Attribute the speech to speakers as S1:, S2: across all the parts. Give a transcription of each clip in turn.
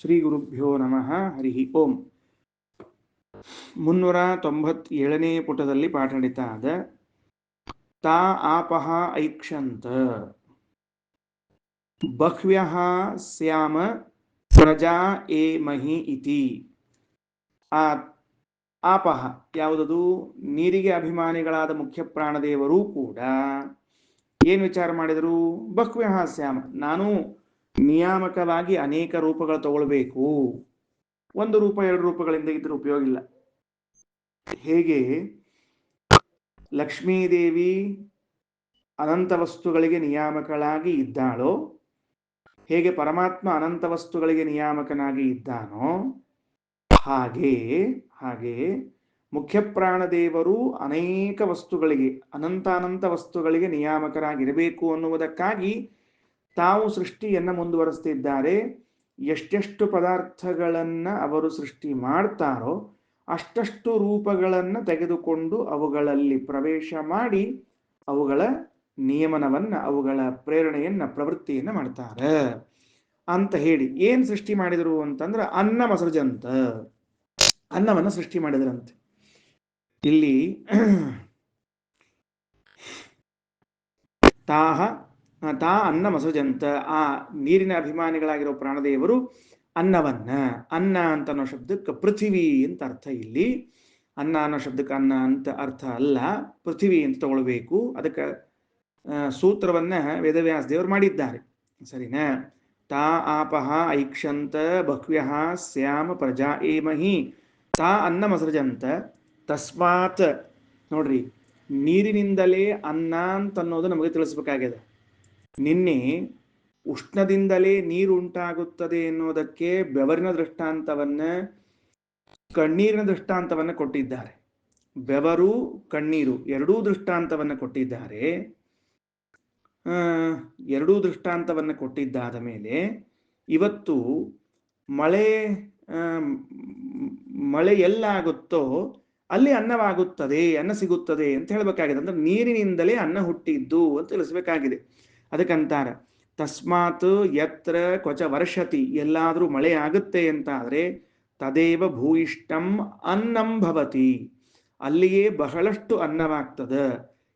S1: ಶ್ರೀ ಗುರುಭ್ಯೋ ನಮಃ. ಹರಿ ಓಂ. 397ನೇ ಪುಟದಲ್ಲಿ ಪಾಠ ನಡೀತಾ ಇದೆ. ತಾ ಆಪಃ ಐಕ್ಷಂತ ಬಹ್ವ್ಯಃ ಸ್ಯಾಮ ಪ್ರಜಾ ಏಮಹಿ ಇತಿ. ಆ ಆಪಃ ಯಾವುದದು? ನೀರಿಗೆ ಅಭಿಮಾನಿಗಳಾದ ಮುಖ್ಯ ಪ್ರಾಣದೇವರು ಕೂಡ ಏನು ವಿಚಾರ ಮಾಡಿದರು? ಬಹ್ವ್ಯಃ ಸ್ಯಾಮ, ನಾನು ನಿಯಾಮಕವಾಗಿ ಅನೇಕ ರೂಪಗಳು ತಗೊಳ್ಬೇಕು. ಒಂದು ರೂಪ ಎರಡು ರೂಪಗಳಿಂದ ಇದ್ರೆ ಉಪಯೋಗ ಇಲ್ಲ. ಹೇಗೆ ಲಕ್ಷ್ಮೀದೇವಿ ಅನಂತ ವಸ್ತುಗಳಿಗೆ ನಿಯಾಮಕಳಾಗಿ ಇದ್ದಾಳೋ, ಹೇಗೆ ಪರಮಾತ್ಮ ಅನಂತ ವಸ್ತುಗಳಿಗೆ ನಿಯಾಮಕನಾಗಿ ಇದ್ದಾನೋ, ಹಾಗೆ ಮುಖ್ಯ ಪ್ರಾಣದೇವರು ಅನೇಕ ವಸ್ತುಗಳಿಗೆ, ಅನಂತ ವಸ್ತುಗಳಿಗೆ ನಿಯಾಮಕರಾಗಿರಬೇಕು ಅನ್ನುವುದಕ್ಕಾಗಿ ತಾವು ಸೃಷ್ಟಿಯನ್ನು ಮುಂದುವರೆಸ್ತಿದ್ದಾರೆ. ಎಷ್ಟೆಷ್ಟು ಪದಾರ್ಥಗಳನ್ನು ಅವರು ಸೃಷ್ಟಿ ಮಾಡ್ತಾರೋ ಅಷ್ಟಷ್ಟು ರೂಪಗಳನ್ನು ತೆಗೆದುಕೊಂಡು ಅವುಗಳಲ್ಲಿ ಪ್ರವೇಶ ಮಾಡಿ ಅವುಗಳ ನಿಯಮನವನ್ನು, ಅವುಗಳ ಪ್ರೇರಣೆಯನ್ನು, ಪ್ರವೃತ್ತಿಯನ್ನು ಮಾಡ್ತಾರೆ ಅಂತ ಹೇಳಿ ಏನ್ ಸೃಷ್ಟಿ ಮಾಡಿದರು ಅಂತಂದ್ರೆ ಅನ್ನ ಮಸೃಜಂತ, ಅನ್ನವನ್ನು ಸೃಷ್ಟಿ ಮಾಡಿದರಂತೆ. ಇಲ್ಲಿ ತಾ ಅನ್ನ ಮಸೃಜಂತ, ಆ ನೀರಿನ ಅಭಿಮಾನಿಗಳಾಗಿರೋ ಪ್ರಾಣದೇವರು ಅನ್ನವನ್ನ, ಅನ್ನ ಅಂತ ಅನ್ನೋ ಶಬ್ದಕ್ಕೆ ಪೃಥಿವಿ ಅಂತ ಅರ್ಥ. ಇಲ್ಲಿ ಅನ್ನ ಅನ್ನೋ ಶಬ್ದಕ್ಕೆ ಅನ್ನ ಅಂತ ಅರ್ಥ ಅಲ್ಲ, ಪೃಥಿವಿ ಅಂತ ತಗೊಳ್ಬೇಕು. ಅದಕ್ಕೆ ಸೂತ್ರವನ್ನ ವೇದವ್ಯಾಸ ದೇವರು ಮಾಡಿದ್ದಾರೆ, ಸರಿನಾ? ತಾ ಆಪಃ ಐಕ್ಷಂತ ಬಹ್ವ್ಯಃ ಸ್ಯಾಮ ಪ್ರಜಾ ಏಮಹಿ ತಾ ಅನ್ನ ಮಸೃಜಂತ ತಸ್ಮಾತ್. ನೋಡ್ರಿ, ನೀರಿನಿಂದಲೇ ಅನ್ನ ಅಂತ ಅನ್ನೋದು ನಮಗೆ ತಿಳಿಸ್ಬೇಕಾಗಿದೆ. ನಿನ್ನೆ ಉಷ್ಣದಿಂದಲೇ ನೀರು ಉಂಟಾಗುತ್ತದೆ ಎನ್ನುವುದಕ್ಕೆ ಬೆವರಿನ ದೃಷ್ಟಾಂತವನ್ನ, ಕಣ್ಣೀರಿನ ದೃಷ್ಟಾಂತವನ್ನ ಕೊಟ್ಟಿದ್ದಾರೆ. ಬೆವರು ಕಣ್ಣೀರು ಎರಡೂ ದೃಷ್ಟಾಂತವನ್ನ ಕೊಟ್ಟಿದ್ದಾರೆ. ಎರಡೂ ದೃಷ್ಟಾಂತವನ್ನ ಕೊಟ್ಟಿದ್ದಾದ ಮೇಲೆ ಇವತ್ತು ಮಳೆ ಎಲ್ಲಾಗುತ್ತೋ ಅಲ್ಲಿ ಅನ್ನವಾಗುತ್ತದೆ, ಅನ್ನ ಸಿಗುತ್ತದೆ ಅಂತ ಹೇಳಬೇಕಾಗಿದೆ. ಅಂದ್ರೆ ನೀರಿನಿಂದಲೇ ಅನ್ನ ಹುಟ್ಟಿದ್ದು ಅಂತ ತಿಳಿಸ್ಬೇಕಾಗಿದೆ. ಅದಕ್ಕಂತಾರ ತಸ್ಮಾತ್ ಯತ್ರ ಕ್ವಚ ವರ್ಷತಿ, ಎಲ್ಲಾದ್ರೂ ಮಳೆ ಆಗುತ್ತೆ ಅಂತ ಆದ್ರೆ ತದೇವ ಭೂಯಿಷ್ಟಂ ಅನ್ನಂ ಭವತಿ, ಅಲ್ಲಿಯೇ ಬಹಳಷ್ಟು ಅನ್ನವಾಗ್ತದ.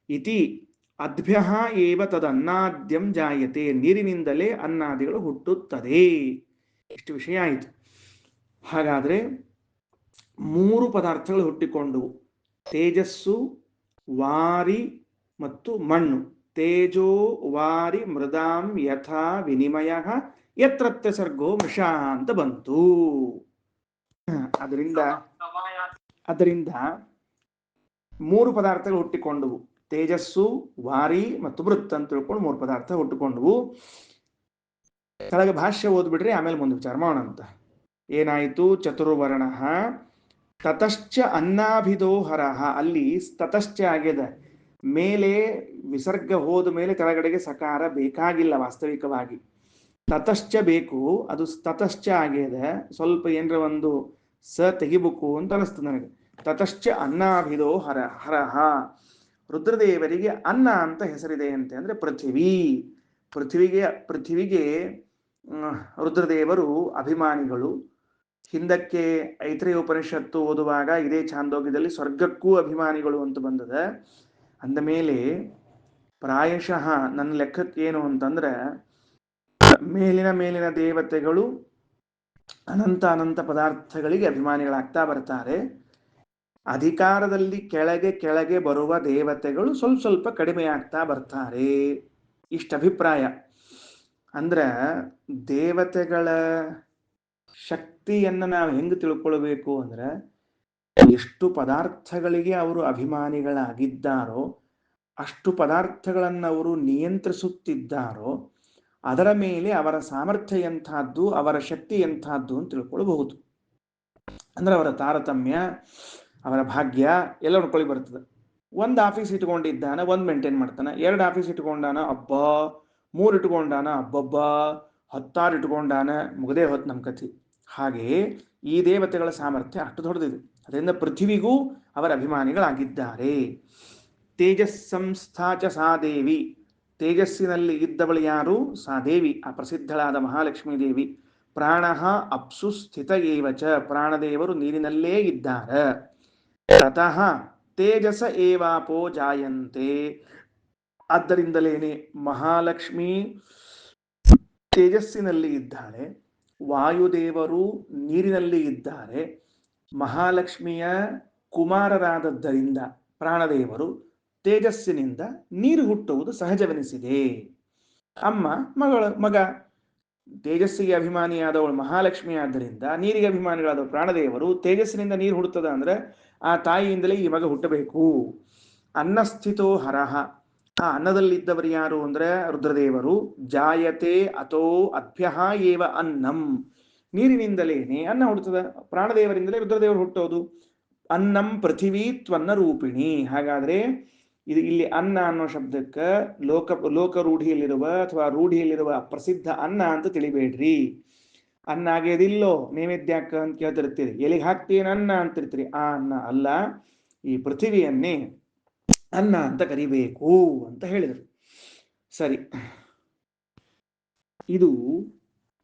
S1: ಇತಿ ಅದ್ಭ್ಯ ಏವ ತದನ್ನಾದ್ಯಂ ಜಾಯತೆ, ನೀರಿನಿಂದಲೇ ಅನ್ನಾದಿಗಳು ಹುಟ್ಟುತ್ತದೆ. ಇಷ್ಟು ವಿಷಯ ಆಯಿತು. ಹಾಗಾದ್ರೆ ಮೂರು ಪದಾರ್ಥಗಳು ಹುಟ್ಟಿಕೊಂಡವು: ತೇಜಸ್ಸು, ವಾರಿ ಮತ್ತು ಮಣ್ಣು. ತೇಜೋ ವಾರಿ ಮೃದಾಂ ಯಥಾ ವಿನಿಮಯ ಯತ್ರತ್ಯ ಸರ್ಗೋ ಮೃಷಾ ಅಂತ ಬಂತು. ಅದರಿಂದ ಮೂರು ಪದಾರ್ಥಗಳು ಹುಟ್ಟಿಕೊಂಡವು: ತೇಜಸ್ಸು, ವಾರಿ ಮತ್ತು ಮೃತ್ ಅಂತ ತಿಳ್ಕೊಂಡು ಮೂರು ಪದಾರ್ಥ ಹುಟ್ಟಿಕೊಂಡವು. ಕೆಳಗೆ ಭಾಷ್ಯ ಓದ್ಬಿಡ್ರಿ, ಆಮೇಲೆ ಮುಂದೆ ವಿಚಾರ ಮಾಡೋಣ ಅಂತ. ಏನಾಯಿತು? ಚತುರ್ವರ್ಣ ತತಶ್ಚ ಅನ್ನಾಭಿದೋಹರ, ಅಲ್ಲಿ ತತಶ್ಚ ಆಗಿದೆ. ಮೇಲೆ ವಿಸರ್ಗ ಹೋದ ಮೇಲೆ ಕೆಳಗಡೆಗೆ ಸಕಾರ ಬೇಕಾಗಿಲ್ಲ ವಾಸ್ತವಿಕವಾಗಿ. ತತಶ್ಚ ಬೇಕು, ಅದು ತತಶ್ಚ ಆಗಿದೆ. ಸ್ವಲ್ಪ ಏನರ ಒಂದು ಸ ತೆಗಿಬೇಕು ಅಂತ ಅನಿಸ್ತದೆ ನನಗೆ. ತತಶ್ಚ ಅನ್ನಾಭಿದೋ ಹರಹ, ರುದ್ರದೇವರಿಗೆ ಅನ್ನ ಅಂತ ಹೆಸರಿದೆ ಅಂತೆ. ಅಂದ್ರೆ ಪೃಥ್ವಿಗೆ ರುದ್ರದೇವರು ಅಭಿಮಾನಿಗಳು. ಹಿಂದಕ್ಕೆ ಐತ್ರೇಯ ಉಪನಿಷತ್ತು ಓದುವಾಗ ಇದೇ ಛಾಂದೋಗ್ಯದಲ್ಲಿ ಸ್ವರ್ಗಕ್ಕೂ ಅಭಿಮಾನಿಗಳು ಅಂತ ಬಂದದ. ಅಂದ ಮೇಲೆ ಪ್ರಾಯಶಃ ನನ್ನ ಲೆಕ್ಕಕ್ಕೆ ಏನು ಅಂತಂದ್ರೆ ಮೇಲಿನ ದೇವತೆಗಳು ಅನಂತ ಪದಾರ್ಥಗಳಿಗೆ ಅಭಿಮಾನಿಗಳಾಗ್ತಾ ಬರ್ತಾರೆ. ಅಧಿಕಾರದಲ್ಲಿ ಕೆಳಗೆ ಬರುವ ದೇವತೆಗಳು ಸ್ವಲ್ಪ ಕಡಿಮೆ ಆಗ್ತಾ ಬರ್ತಾರೆ. ಇಷ್ಟ ಅಭಿಪ್ರಾಯ. ಅಂದ್ರ ದೇವತೆಗಳ ಶಕ್ತಿಯನ್ನ ನಾವು ಹೆಂಗೆ ತಿಳ್ಕೊಳ್ಬೇಕು ಅಂದ್ರೆ, ಎಷ್ಟು ಪದಾರ್ಥಗಳಿಗೆ ಅವರು ಅಭಿಮಾನಿಗಳಾಗಿದ್ದಾರೋ ಅಷ್ಟು ಪದಾರ್ಥಗಳನ್ನು ಅವರು ನಿಯಂತ್ರಿಸುತ್ತಿದ್ದಾರೋ ಅದರ ಮೇಲೆ ಅವರ ಸಾಮರ್ಥ್ಯ ಎಂಥದ್ದು, ಅವರ ಶಕ್ತಿ ಎಂಥದ್ದು ಅಂತ ತಿಳ್ಕೊಳ್ಬಹುದು. ಅಂದ್ರೆ ಅವರ ತಾರತಮ್ಯ, ಅವರ ಭಾಗ್ಯ ಎಲ್ಲ ನೋಡ್ಕೊಳ್ಳಿ ಬರ್ತದೆ. ಒಂದು ಆಫೀಸ್ ಇಟ್ಕೊಂಡಿದ್ದಾನ, ಒಂದು ಮೇಂಟೈನ್ ಮಾಡ್ತಾನೆ. 2 ಆಫೀಸ್ ಇಟ್ಕೊಂಡಾನ, ಅಬ್ಬಾ. 3 ಇಟ್ಕೊಂಡಾನ, ಅಬ್ಬಬ್ಬಾ. 16 ಇಟ್ಕೊಂಡಾನ, ಮುಗದೇ ಹೊತ್ತು ನಮ್ಮ ಕಥೆ. ಹಾಗೆಯೇ ಈ ದೇವತೆಗಳ ಸಾಮರ್ಥ್ಯ ಅಷ್ಟು ದೊಡ್ಡದಿದೆ. ಅದರಿಂದ ಪೃಥ್ವಿಗೂ ಅವರ ಅಭಿಮಾನಿಗಳಾಗಿದ್ದಾರೆ. ತೇಜಸ್ಸಂಸ್ಥಾ ಚ ಸಾದೇವಿ, ತೇಜಸ್ಸಿನಲ್ಲಿ ಇದ್ದವಳು ಯಾರು? ಸಾದೇವಿ, ಆ ಪ್ರಸಿದ್ಧಳಾದ ಮಹಾಲಕ್ಷ್ಮೀ ದೇವಿ. ಪ್ರಾಣಃ ಅಪ್ಸು ಸ್ಥಿತ ಏವ ಚ, ಪ್ರಾಣದೇವರು ನೀರಿನಲ್ಲೇ ಇದ್ದಾರೆ. ತತಃ ತೇಜಸ ಏವಾಪೋ ಜಾಯಂತೆ, ಆದ್ದರಿಂದಲೇನೆ ಮಹಾಲಕ್ಷ್ಮಿ ತೇಜಸ್ಸಿನಲ್ಲಿ ಇದ್ದಾಳೆ, ವಾಯುದೇವರು ನೀರಿನಲ್ಲಿ ಇದ್ದಾರೆ. ಮಹಾಲಕ್ಷ್ಮಿಯ ಕುಮಾರರಾದದ್ದರಿಂದ ಪ್ರಾಣದೇವರು ತೇಜಸ್ಸಿನಿಂದ ನೀರು ಹುಟ್ಟುವುದು ಸಹಜವೆನಿಸಿದೆ. ಅಮ್ಮ ಮಗ ತೇಜಸ್ಸಿಗೆ ಅಭಿಮಾನಿಯಾದವಳು ಮಹಾಲಕ್ಷ್ಮಿ, ಆದ್ದರಿಂದ ನೀರಿಗೆ ಅಭಿಮಾನಿಗಳಾದವರು ಪ್ರಾಣದೇವರು. ತೇಜಸ್ಸಿನಿಂದ ನೀರು ಹುಟ್ಟುತ್ತದೆ ಅಂದ್ರೆ ಆ ತಾಯಿಯಿಂದಲೇ ಈ ಮಗ ಹುಟ್ಟಬೇಕು. ಅನ್ನಸ್ಥಿತೋ ಹರಹ, ಆ ಅನ್ನದಲ್ಲಿದ್ದವರು ಯಾರು ಅಂದ್ರೆ ರುದ್ರದೇವರು. ಜಾಯತೆ ಅಥೋ ಅಭ್ಯ ಏವ ಅನ್ನಂ, ನೀರಿನಿಂದಲೇನೆ ಅನ್ನ ಹುಟ್ಟುತ್ತದೆ, ಪ್ರಾಣದೇವರಿಂದಲೇ ರುದ್ರದೇವರು ಹುಟ್ಟೋದು. ಅನ್ನಂ ಪೃಥಿವೀ ತ್ವನ್ನ ರೂಪಿಣಿ. ಹಾಗಾದ್ರೆ ಇದು ಇಲ್ಲಿ ಅನ್ನ ಅನ್ನೋ ಶಬ್ದಕ್ಕೆ ಲೋಕ ರೂಢಿಯಲ್ಲಿರುವ ಅಥವಾ ರೂಢಿಯಲ್ಲಿರುವ ಪ್ರಸಿದ್ಧ ಅನ್ನ ಅಂತ ತಿಳಿಬೇಡ್ರಿ. ಅನ್ನ ಆಗ್ಯದಿಲ್ಲೋ ನೈವೇದ್ಯಕ್ಕ ಅಂತ ಕೇಳ್ತಿರ್ತೀರಿ, ಎಲ್ಲಿಗೆ ಹಾಕ್ತೀನ ಅನ್ನ ಅಂತಿರ್ತೀರಿ. ಆ ಅನ್ನ ಅಲ್ಲ, ಈ ಪೃಥಿವಿಯನ್ನೇ ಅನ್ನ ಅಂತ ಕರಿಬೇಕು ಅಂತ ಹೇಳಿದರು. ಸರಿ, ಇದು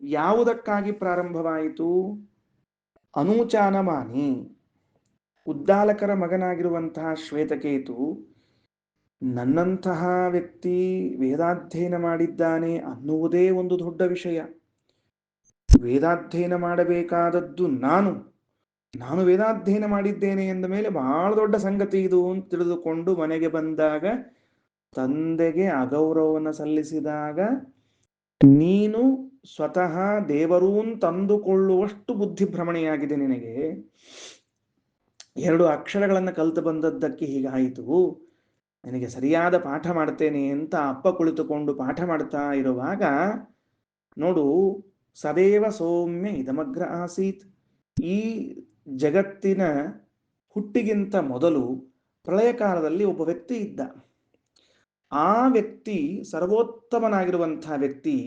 S1: ಯಾವುದಕ್ಕಾಗಿ ಪ್ರಾರಂಭವಾಯಿತು? ಅನೂಚಾನಮಾನಿ, ಉದ್ದಾಲಕರ ಮಗನಾಗಿರುವಂತಹ ಶ್ವೇತಕೇತು ನನ್ನಂತಹ ವ್ಯಕ್ತಿ ವೇದಾಧ್ಯಯನ ಮಾಡಿದ್ದಾನೆ ಅನ್ನುವುದೇ ಒಂದು ದೊಡ್ಡ ವಿಷಯ. ವೇದಾಧ್ಯಯನ ಮಾಡಬೇಕಾದದ್ದು ನಾನು ವೇದಾಧ್ಯಯನ ಮಾಡಿದ್ದೇನೆ ಎಂದ ಮೇಲೆ ಬಹಳ ದೊಡ್ಡ ಸಂಗತಿ ಇದು ಅಂತ ತಿಳಿದುಕೊಂಡು ಮನೆಗೆ ಬಂದಾಗ ತಂದೆಗೆ ಅಗೌರವವನ್ನು ಸಲ್ಲಿಸಿದಾಗ ನೀನು ಸ್ವತಃ ದೇವರೂನ್ ತಂದುಕೊಳ್ಳುವಷ್ಟು ಬುದ್ಧಿಭ್ರಮಣೆಯಾಗಿದೆ ನಿನಗೆ. 2 ಅಕ್ಷರಗಳನ್ನು ಕಲಿತು ಬಂದದ್ದಕ್ಕೆ ಹೀಗಾಯಿತು, ನಿನಗೆ ಸರಿಯಾದ ಪಾಠ ಮಾಡ್ತೇನೆ ಅಂತ ಅಪ್ಪ ಕುಳಿತುಕೊಂಡು ಪಾಠ ಮಾಡ್ತಾ ಇರುವಾಗ ನೋಡು, ಸದೇವ ಸೌಮ್ಯ ಇದಮಗ್ರ ಆಸೀತ್, ಈ ಜಗತ್ತಿನ ಹುಟ್ಟಿಗಿಂತ ಮೊದಲು ಪ್ರಳಯ ಕಾಲದಲ್ಲಿ ಒಬ್ಬ ವ್ಯಕ್ತಿ ಇದ್ದ. ಆ ವ್ಯಕ್ತಿ ಸರ್ವೋತ್ತಮನಾಗಿರುವಂತಹ ವ್ಯಕ್ತಿ,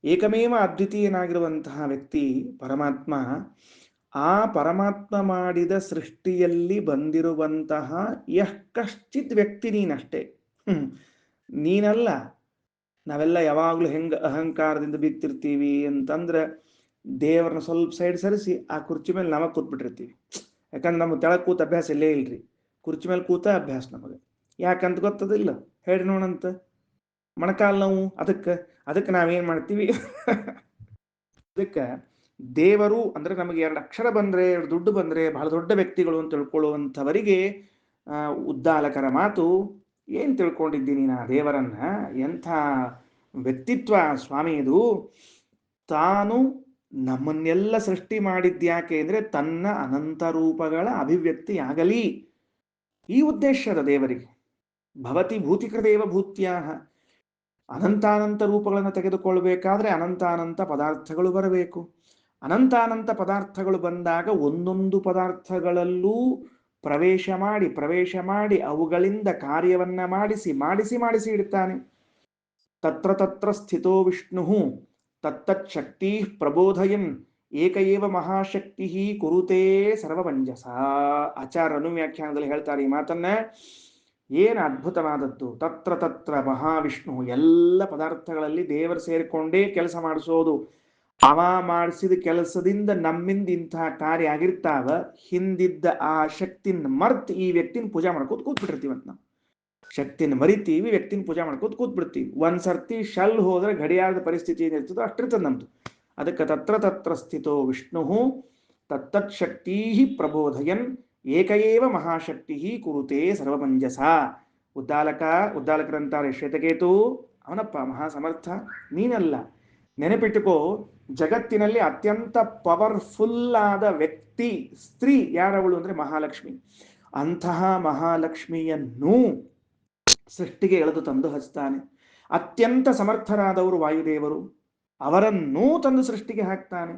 S1: ಏಕಮೇವ ಅದ್ವಿತೀಯನಾಗಿರುವಂತಹ ವ್ಯಕ್ತಿ ಪರಮಾತ್ಮ. ಆ ಪರಮಾತ್ಮ ಮಾಡಿದ ಸೃಷ್ಟಿಯಲ್ಲಿ ಬಂದಿರುವಂತಹ ಕಶ್ಚಿತ್ ವ್ಯಕ್ತಿ ನೀನಷ್ಟೇ, ನೀನಲ್ಲ. ನಾವೆಲ್ಲ ಯಾವಾಗಲೂ ಅಹಂಕಾರದಿಂದ ಬಿತ್ತಿರ್ತೀವಿ ಅಂತಂದ್ರೆ ದೇವರನ್ನ ಸ್ವಲ್ಪ ಸೈಡ್ ಸರಿಸಿ ಆ ಕುರ್ಚಿ ಮೇಲೆ ನಾವ ಕೂತ್ಬಿಟ್ಟಿರ್ತೀವಿ. ಯಾಕಂದ್ರೆ ನಮ್ಗೆ ತೆಳಗ್ ಕೂತ ಅಭ್ಯಾಸ ಇಲ್ಲೇ ಇಲ್ರಿ, ಕುರ್ಚಿ ಮೇಲೆ ಕೂತ ಅಭ್ಯಾಸ ನಮಗೆ. ಯಾಕಂತ ಗೊತ್ತದಿಲ್ಲ, ಹೇಳಿ ನೋಡಂತ. ಮೊಣಕಾಲ್ ನೋವು, ಅದಕ್ಕೆ ನಾವೇನ್ ಮಾಡ್ತೀವಿ ಅದಕ್ಕೆ ದೇವರು ಅಂದ್ರೆ ನಮಗೆ 2 ಅಕ್ಷರ ಬಂದ್ರೆ 2 ದುಡ್ಡು ಬಂದ್ರೆ ಬಹಳ ದೊಡ್ಡ ವ್ಯಕ್ತಿಗಳು ಅಂತ ತಿಳ್ಕೊಳ್ಳುವಂಥವರಿಗೆ ಉದ್ದಾಲಕರ ಮಾತು, ಏನ್ ತಿಳ್ಕೊಂಡಿದ್ದೀನಿ ನಾ ದೇವರನ್ನ, ಎಂಥ ವ್ಯಕ್ತಿತ್ವ ಸ್ವಾಮಿ ಇದು. ತಾನು ನಮ್ಮನ್ನೆಲ್ಲ ಸೃಷ್ಟಿ ಮಾಡಿದ್ಯಾಕೆ ಅಂದ್ರೆ ತನ್ನ ಅನಂತ ರೂಪಗಳ ಅಭಿವ್ಯಕ್ತಿಯಾಗಲಿ, ಈ ಉದ್ದೇಶದ ದೇವರಿಗೆ. ಭವತಿ ಭೂತಿಕೃದೇವ ಭೂತ್ಯಾಹ, ಅನಂತಾನಂತ ರೂಪಗಳನ್ನು ತೆಗೆದುಕೊಳ್ಬೇಕಾದ್ರೆ ಅನಂತಾನಂತ ಪದಾರ್ಥಗಳು ಬರಬೇಕು. ಅನಂತಾನಂತ ಪದಾರ್ಥಗಳು ಬಂದಾಗ ಒಂದೊಂದು ಪದಾರ್ಥಗಳಲ್ಲೂ ಪ್ರವೇಶ ಮಾಡಿ ಅವುಗಳಿಂದ ಕಾರ್ಯವನ್ನ ಮಾಡಿಸಿ ಇಡ್ತಾನೆ. ತತ್ರ ಸ್ಥಿತೋ ವಿಷ್ಣು ತತ್ತತ್ ಶಕ್ತಿ ಪ್ರಬೋಧಯನ್ ಏಕ ಏವ ಮಹಾಶಕ್ತಿ ಕುರುತೇ ಸರ್ವಮಂಜಸ. ಆಚಾರ್ಯನು ವ್ಯಾಖ್ಯಾನದಲ್ಲಿ ಹೇಳ್ತಾರೆ ಈ ಮಾತನ್ನ. ಏನು ಅದ್ಭುತವಾದದ್ದು! ತತ್ರ ಮಹಾವಿಷ್ಣು, ಎಲ್ಲ ಪದಾರ್ಥಗಳಲ್ಲಿ ದೇವರು ಸೇರಿಕೊಂಡೇ ಕೆಲಸ ಮಾಡಿಸೋದು. ಅವ ಮಾಡಿಸಿದ ಕೆಲಸದಿಂದ ನಮ್ಮಿಂದ ಇಂತಹ ಕಾರ್ಯ ಆಗಿರ್ತಾವ. ಹಿಂದಿದ್ದ ಆ ಶಕ್ತಿನ ಮರ್ತ್ ಈ ವ್ಯಕ್ತಿನ ಪೂಜಾ ಮಾಡ್ಕೋತ ಕೂತ್ಬಿಟ್ಟಿರ್ತೀವಂತ. ನಾವು ಶಕ್ತಿನ ಮರಿತೀವಿ, ವ್ಯಕ್ತಿನ ಪೂಜಾ ಮಾಡ್ಕೋತ ಕೂತ್ಬಿಡ್ತೀವಿ. ಒಂದ್ಸರ್ತಿ ಶಲ್ ಹೋದ್ರೆ ಗಡಿಯಾರದ ಪರಿಸ್ಥಿತಿ ಏನಿರ್ತದೋ ಅಷ್ಟಿರ್ತದ ನಮ್ದು. ಅದಕ್ಕೆ ತತ್ರ ಸ್ಥಿತೋ ವಿಷ್ಣು ತತ್ತತ್ ಶಕ್ತಿ ಪ್ರಬೋಧಯನ್ ಏಕಏವ ಮಹಾಶಕ್ತಿ ಕುರುತೇ ಸರ್ವಮಂಜಸ. ಉದ್ದಾಲಕರಂತಾರೆ ಶ್ವೇತಕೇತು, ಅವನಪ್ಪ ಮಹಾಸಮರ್ಥ, ನೀನಲ್ಲ. ನೆನಪಿಟ್ಟುಕೋ, ಜಗತ್ತಿನಲ್ಲಿ ಅತ್ಯಂತ ಪವರ್ಫುಲ್ ಆದ ವ್ಯಕ್ತಿ ಸ್ತ್ರೀ ಯಾರವಳು ಅಂದ್ರೆ ಮಹಾಲಕ್ಷ್ಮಿ. ಅಂತಹ ಮಹಾಲಕ್ಷ್ಮಿಯನ್ನು ಸೃಷ್ಟಿಗೆ ಎಳೆದು ತಂದು ಹಚ್ತಾನೆ. ಅತ್ಯಂತ ಸಮರ್ಥರಾದವರು ವಾಯುದೇವರು, ಅವರನ್ನೂ ತಂದು ಸೃಷ್ಟಿಗೆ ಹಾಕ್ತಾನೆ.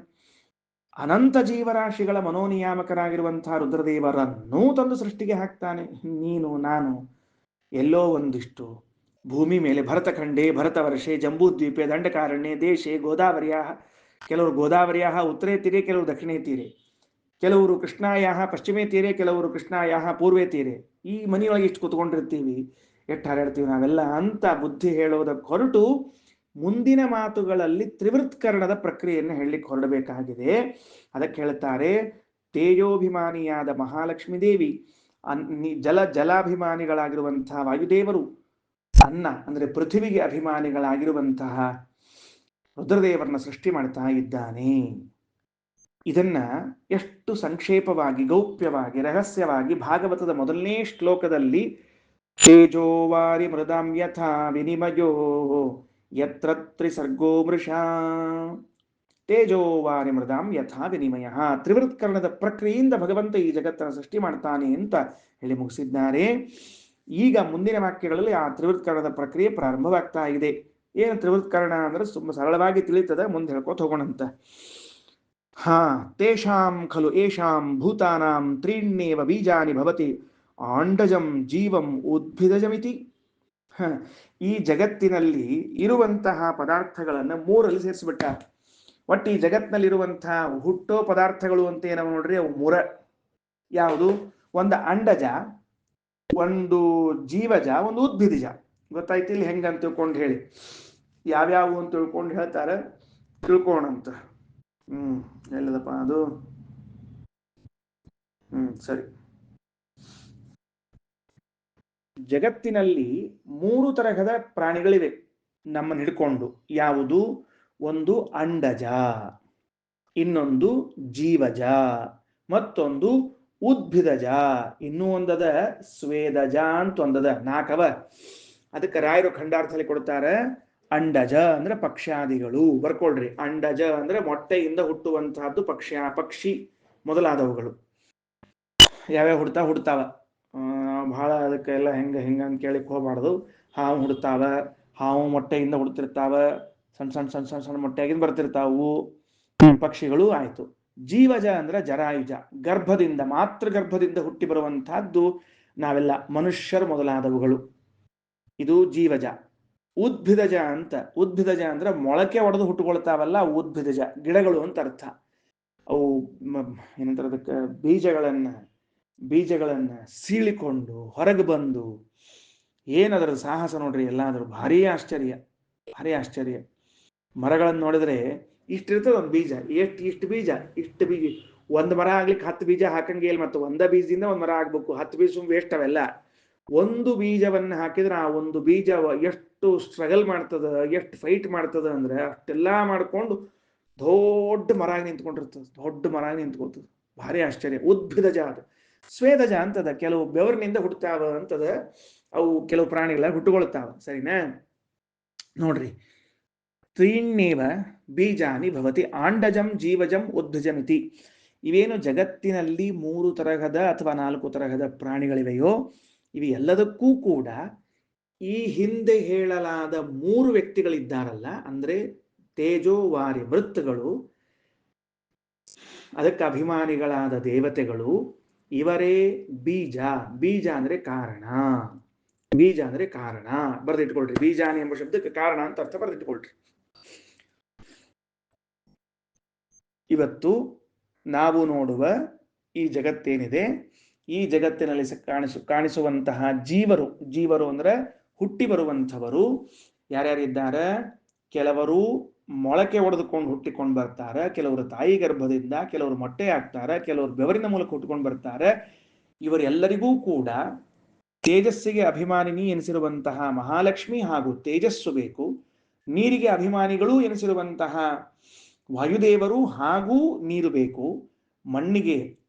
S1: ಅನಂತ ಜೀವರಾಶಿಗಳ ಮನೋನಿಯಾಮಕರಾಗಿರುವಂತಹ ರುದ್ರದೇವರನ್ನೂ ತಂದು ಸೃಷ್ಟಿಗೆ ಹಾಕ್ತಾನೆ. ನೀನು ನಾನು ಎಲ್ಲೋ ಒಂದಿಷ್ಟು ಭೂಮಿ ಮೇಲೆ ಭರತಖಂಡೇ ಭರತವರ್ಷೆ ಜಂಬೂದ್ವೀಪೆ ದಂಡಕಾರಣ್ಯ ದೇಶೆ ಗೋದಾವರಿಯ, ಕೆಲವರು ಗೋದಾವರಿಯ ಉತ್ತರೇ ತೀರೆ, ಕೆಲವರು ದಕ್ಷಿಣೇ ತೀರೆ, ಕೆಲವರು ಕೃಷ್ಣಾಯ ಪಶ್ಚಿಮೇ ತೀರೆ, ಕೆಲವರು ಕೃಷ್ಣಾಯ ಪೂರ್ವೇ ತೀರೆ. ಈ ಮನೆಯೊಳಗೆ ಇಷ್ಟು ಕೂತ್ಕೊಂಡಿರ್ತೀವಿ, ಎಷ್ಟು ಹಾರಾಡ್ತೀವಿ ನಾವೆಲ್ಲ ಅಂತ ಬುದ್ಧಿ ಹೇಳೋದಕ್ಕೆ ಹೊರಟು ಮುಂದಿನ ಮಾತುಗಳಲ್ಲಿ ತ್ರಿವೃತ್ಕರಣದ ಪ್ರಕ್ರಿಯೆಯನ್ನು ಹೇಳಲಿಕ್ಕೆ ಹೊರಡಬೇಕಾಗಿದೆ. ಅದಕ್ಕೆ ಹೇಳ್ತಾರೆ, ತೇಜೋಭಿಮಾನಿಯಾದ ಮಹಾಲಕ್ಷ್ಮೀ ದೇವಿ, ಜಲಾಭಿಮಾನಿಗಳಾಗಿರುವಂತಹ ವಾಯುದೇವರು, ಅನ್ನ ಅಂದರೆ ಪೃಥ್ವಿಗೆ ಅಭಿಮಾನಿಗಳಾಗಿರುವಂತಹ ರುದ್ರದೇವರನ್ನ ಸೃಷ್ಟಿ ಮಾಡ್ತಾ ಇದ್ದಾನೆ. ಇದನ್ನ ಎಷ್ಟು ಸಂಕ್ಷೇಪವಾಗಿ, ಗೌಪ್ಯವಾಗಿ, ರಹಸ್ಯವಾಗಿ ಭಾಗವತದ ಮೊದಲನೇ ಶ್ಲೋಕದಲ್ಲಿ ತೇಜೋವಾರಿ ಮೃದಾಂ ಯಥಾ ವಿನಿಮಯೋ ಯತ್ರ ತ್ರಿಸರ್ಗೋ ಮೃಷಾ, ತೇಜೋವಾರಿ ಮೃದಾಂ ಯಥಾ ವಿನಿಮಯ, ತ್ರಿವೃತ್ಕರಣದ ಪ್ರಕ್ರಿಯೆಯಿಂದ ಭಗವಂತ ಈ ಜಗತ್ತನ್ನು ಸೃಷ್ಟಿ ಮಾಡ್ತಾನೆ ಅಂತ ಹೇಳಿ ಮುಗಿಸಿದ್ದಾರೆ. ಈಗ ಮುಂದಿನ ವಾಕ್ಯಗಳಲ್ಲಿ ಆ ತ್ರಿವೃತ್ಕರಣದ ಪ್ರಕ್ರಿಯೆ ಪ್ರಾರಂಭವಾಗ್ತಾ ಇದೆ. ಏನು ತ್ರಿವೃತ್ಕರಣ ಅಂದ್ರೆ ತುಂಬ ಸರಳವಾಗಿ ತಿಳಿತದೆ, ಮುಂದೆ ಹೇಳ್ಕೊತ ಹೋಗೋಣಂತ. ತೇಷಾಂ ಖಲು ಏಷಾಂ ಭೂತಾನಾಂ ತ್ರೀಣ್ಯೇವ ಬೀಜಾನಿ ಭವತಿ ಆಂಡಜಂ ಜೀವಂ ಉದ್ಭಿದಜಮಿತಿ. ಈ ಜಗತ್ತಿನಲ್ಲಿ ಇರುವಂತಹ ಪದಾರ್ಥಗಳನ್ನು ಮೂರಲ್ಲಿ ಸೇರಿಸಿಬಿಟ್ಟ. ಒಟ್ಟು ಈ ಜಗತ್ತಿನಲ್ಲಿರುವಂತಹ ಹುಟ್ಟೋ ಪದಾರ್ಥಗಳು ಅಂತ ಏನವ ನೋಡ್ರಿ, ಅವು ಮೂರ. ಯಾವುದು? ಒಂದು ಅಂಡಜ, ಒಂದು ಜೀವಜ, ಒಂದು ಉದ್ಭಿದಜ. ಗೊತ್ತಾಯ್ತು ಇಲ್ಲಿ ಹೆಂಗಂತ ತಿಳ್ಕೊಂಡು ಹೇಳಿ, ಯಾವ್ಯಾವು ಅಂತ ತಿಳ್ಕೊಂಡು ಹೇಳ್ತಾರೆ, ತಿಳ್ಕೋಣಂತ. ಎಲ್ಲದಪ್ಪ ಅದು? ಸರಿ. ಜಗತ್ತಿನಲ್ಲಿ 3 ತರಹದ ಪ್ರಾಣಿಗಳಿವೆ ನಮ್ಮನ್ನು ಹಿಡ್ಕೊಂಡು. ಯಾವುದು? ಒಂದು ಅಂಡಜ, ಇನ್ನೊಂದು ಜೀವಜ, ಮತ್ತೊಂದು ಉದ್ಭಿದಜ, ಇನ್ನೂ ಒಂದದ ಸ್ವೇದಜ ಅಂತ ಒಂದದ. 4 ಅವ. ಅದಕ್ಕೆ ರಾಯರು ಖಂಡಾರ್ಥದಲ್ಲಿ ಕೊಡ್ತಾರೆ, ಅಂಡಜ ಅಂದ್ರೆ ಪಕ್ಷ್ಯಾದಿಗಳು. ಬರ್ಕೊಳ್ರಿ. ಅಂಡಜ ಅಂದ್ರೆ ಮೊಟ್ಟೆಯಿಂದ ಹುಟ್ಟುವಂತಹದ್ದು, ಪಕ್ಷಿ ಮೊದಲಾದವುಗಳು. ಯಾವ್ಯಾವ ಹುಡ್ತಾವ ಬಹಳ ಅದಕ್ಕೆಲ್ಲ ಹೆಂಗಂತ ಕೇಳಿಕ್ ಹೋಗ್ಬಾರ್ದು. ಹಾವು ಹುಡ್ತಾವ, ಹಾವು ಮೊಟ್ಟೆಯಿಂದ ಹುಡ್ತಿರ್ತಾವ, ಸಣ್ಣ ಸಣ್ಣ ಸಣ್ಣ ಸಣ್ಣ ಸಣ್ಣ ಮೊಟ್ಟೆಯಾಗಿಂದ ಬರ್ತಿರ್ತಾವು ಪಕ್ಷಿಗಳು. ಆಯ್ತು. ಜೀವಜ ಅಂದ್ರೆ ಜರಾಯುಜ, ಗರ್ಭದಿಂದ, ಮಾತೃಗರ್ಭದಿಂದ ಹುಟ್ಟಿ ಬರುವಂತಹದ್ದು ನಾವೆಲ್ಲ ಮನುಷ್ಯರು ಮೊದಲಾದವುಗಳು. ಇದು ಜೀವಜ. ಉದ್ಭಿದಜ ಅಂದ್ರೆ ಮೊಳಕೆ ಒಡೆದು ಹುಟ್ಟುಕೊಳ್ತಾವಲ್ಲ, ಉದ್ಭಿದಜ ಗಿಡಗಳು ಅಂತ ಅರ್ಥ. ಅವು ಏನಂತಾರೆ ಅದಕ್ಕೆ, ಬೀಜಗಳನ್ನ ಸೀಳಿಕೊಂಡು ಹೊರಗೆ ಬಂದು, ಏನದರ ಸಾಹಸ ನೋಡ್ರಿ. ಎಲ್ಲಾದ್ರೂ ಭಾರಿ ಆಶ್ಚರ್ಯ. ಮರಗಳನ್ನು ನೋಡಿದ್ರೆ ಇಷ್ಟಿರ್ತದೆ ಒಂದು ಬೀಜ, ಇಷ್ಟು ಬೀಜ. ಒಂದು ಮರ ಆಗ್ಲಿಕ್ಕೆ 10 ಬೀಜ ಹಾಕಂಗೆ ಇಲ್ಲ. ಮತ್ತು ಒಂದ ಬೀಜದಿಂದ ಒಂದು ಮರ ಆಗ್ಬೇಕು, 10 ಬೀಜ ವೇಸ್ಟ್ ಅವೆಲ್ಲ. ಒಂದು ಬೀಜವನ್ನ ಹಾಕಿದ್ರೆ ಆ ಒಂದು ಬೀಜ ಎಷ್ಟು ಸ್ಟ್ರಗಲ್ ಮಾಡ್ತದ, ಎಷ್ಟು ಫೈಟ್ ಮಾಡ್ತದ ಅಂದ್ರೆ ಅಷ್ಟೆಲ್ಲ ಮಾಡ್ಕೊಂಡು ದೊಡ್ಡ ಮರ ನಿಂತ್ಕೊಳ್ತದೆ. ಭಾರಿ ಆಶ್ಚರ್ಯ. ಉದ್ಭಿದಜ. ಅದು ಸ್ವೇದಜ ಅಂತದ, ಕೆಲವು ಬೆವರಿನಿಂದ ಹುಟ್ಟುತ್ತಾವ ಅಂತದ. ಅವು ಕೆಲವು ಪ್ರಾಣಿಗಳ ಹುಟ್ಟುಕೊಳ್ತಾವ. ಸರಿನಾ? ನೋಡ್ರಿ, ತ್ರೀಣ್ಯೇವ ಬೀಜಾನಿ ಭವತಿ ಆಂಡಜಂ ಜೀವಜಂ ಉದ್ಭಿಜಮಿತಿ. ಇವೇನು ಜಗತ್ತಿನಲ್ಲಿ 3 ತರಹದ ಅಥವಾ 4 ತರಹದ ಪ್ರಾಣಿಗಳಿವೆಯೋ, ಇವು ಎಲ್ಲದಕ್ಕೂ ಕೂಡ ಈ ಹಿಂದೆ ಹೇಳಲಾದ 3 ವ್ಯಕ್ತಿಗಳಿದ್ದಾರಲ್ಲ, ಅಂದ್ರೆ ತೇಜೋವಾರಿ ಮೃತ್ಗಳು, ಅದಕ್ಕೆ ಅಭಿಮಾನಿಗಳಾದ ದೇವತೆಗಳು, ಇವರೇ ಬೀಜ ಅಂದ್ರೆ ಕಾರಣ. ಬರೆದಿಟ್ಕೊಳ್ರಿ. ಬೀಜಾನಿ ಎಂಬ ಶಬ್ದಕ್ಕೆ ಕಾರಣ ಅಂತ ಅರ್ಥ ಬರೆದಿಟ್ಕೊಳ್ರಿ. ಇವತ್ತು ನಾವು ನೋಡುವ ಈ ಜಗತ್ತೇನಿದೆ, ಈ ಜಗತ್ತಿನಲ್ಲಿ ಕಾಣಿಸುವಂತಹ ಜೀವರು ಅಂದ್ರೆ ಹುಟ್ಟಿ ಬರುವಂಥವರು ಯಾರ್ಯಾರಿದ್ದಾರೆ? ಕೆಲವರು ಮೊಳಕೆ ಒಡೆದುಕೊಂಡು ಹುಟ್ಟಿಕೊಂಡು ಬರ್ತಾರೆ, ಕೆಲವರು ತಾಯಿ ಗರ್ಭದಿಂದ, ಕೆಲವರು ಮೊಟ್ಟೆ ಹಾಕ್ತಾರೆ, ಕೆಲವರು ಬೆವರಿನ ಮೂಲಕ ಹುಟ್ಟಿಕೊಂಡು ಬರ್ತಾರೆ. ಇವರೆಲ್ಲರಿಗೂ ಕೂಡ ತೇಜಸ್ಸಿಗೆ ಅಭಿಮಾನಿನಿ ಎನಿಸಿರುವಂತಹ ಮಹಾಲಕ್ಷ್ಮಿ ಹಾಗೂ ತೇಜಸ್ಸು ಬೇಕು. ನೀರಿಗೆ ಅಭಿಮಾನಿಗಳು ಎನಿಸಿರುವಂತಹ ವಾಯುದೇವರು ಹಾಗೂ ನೀರು ಬೇಕು. ಮಣ್ಣಿಗೆ,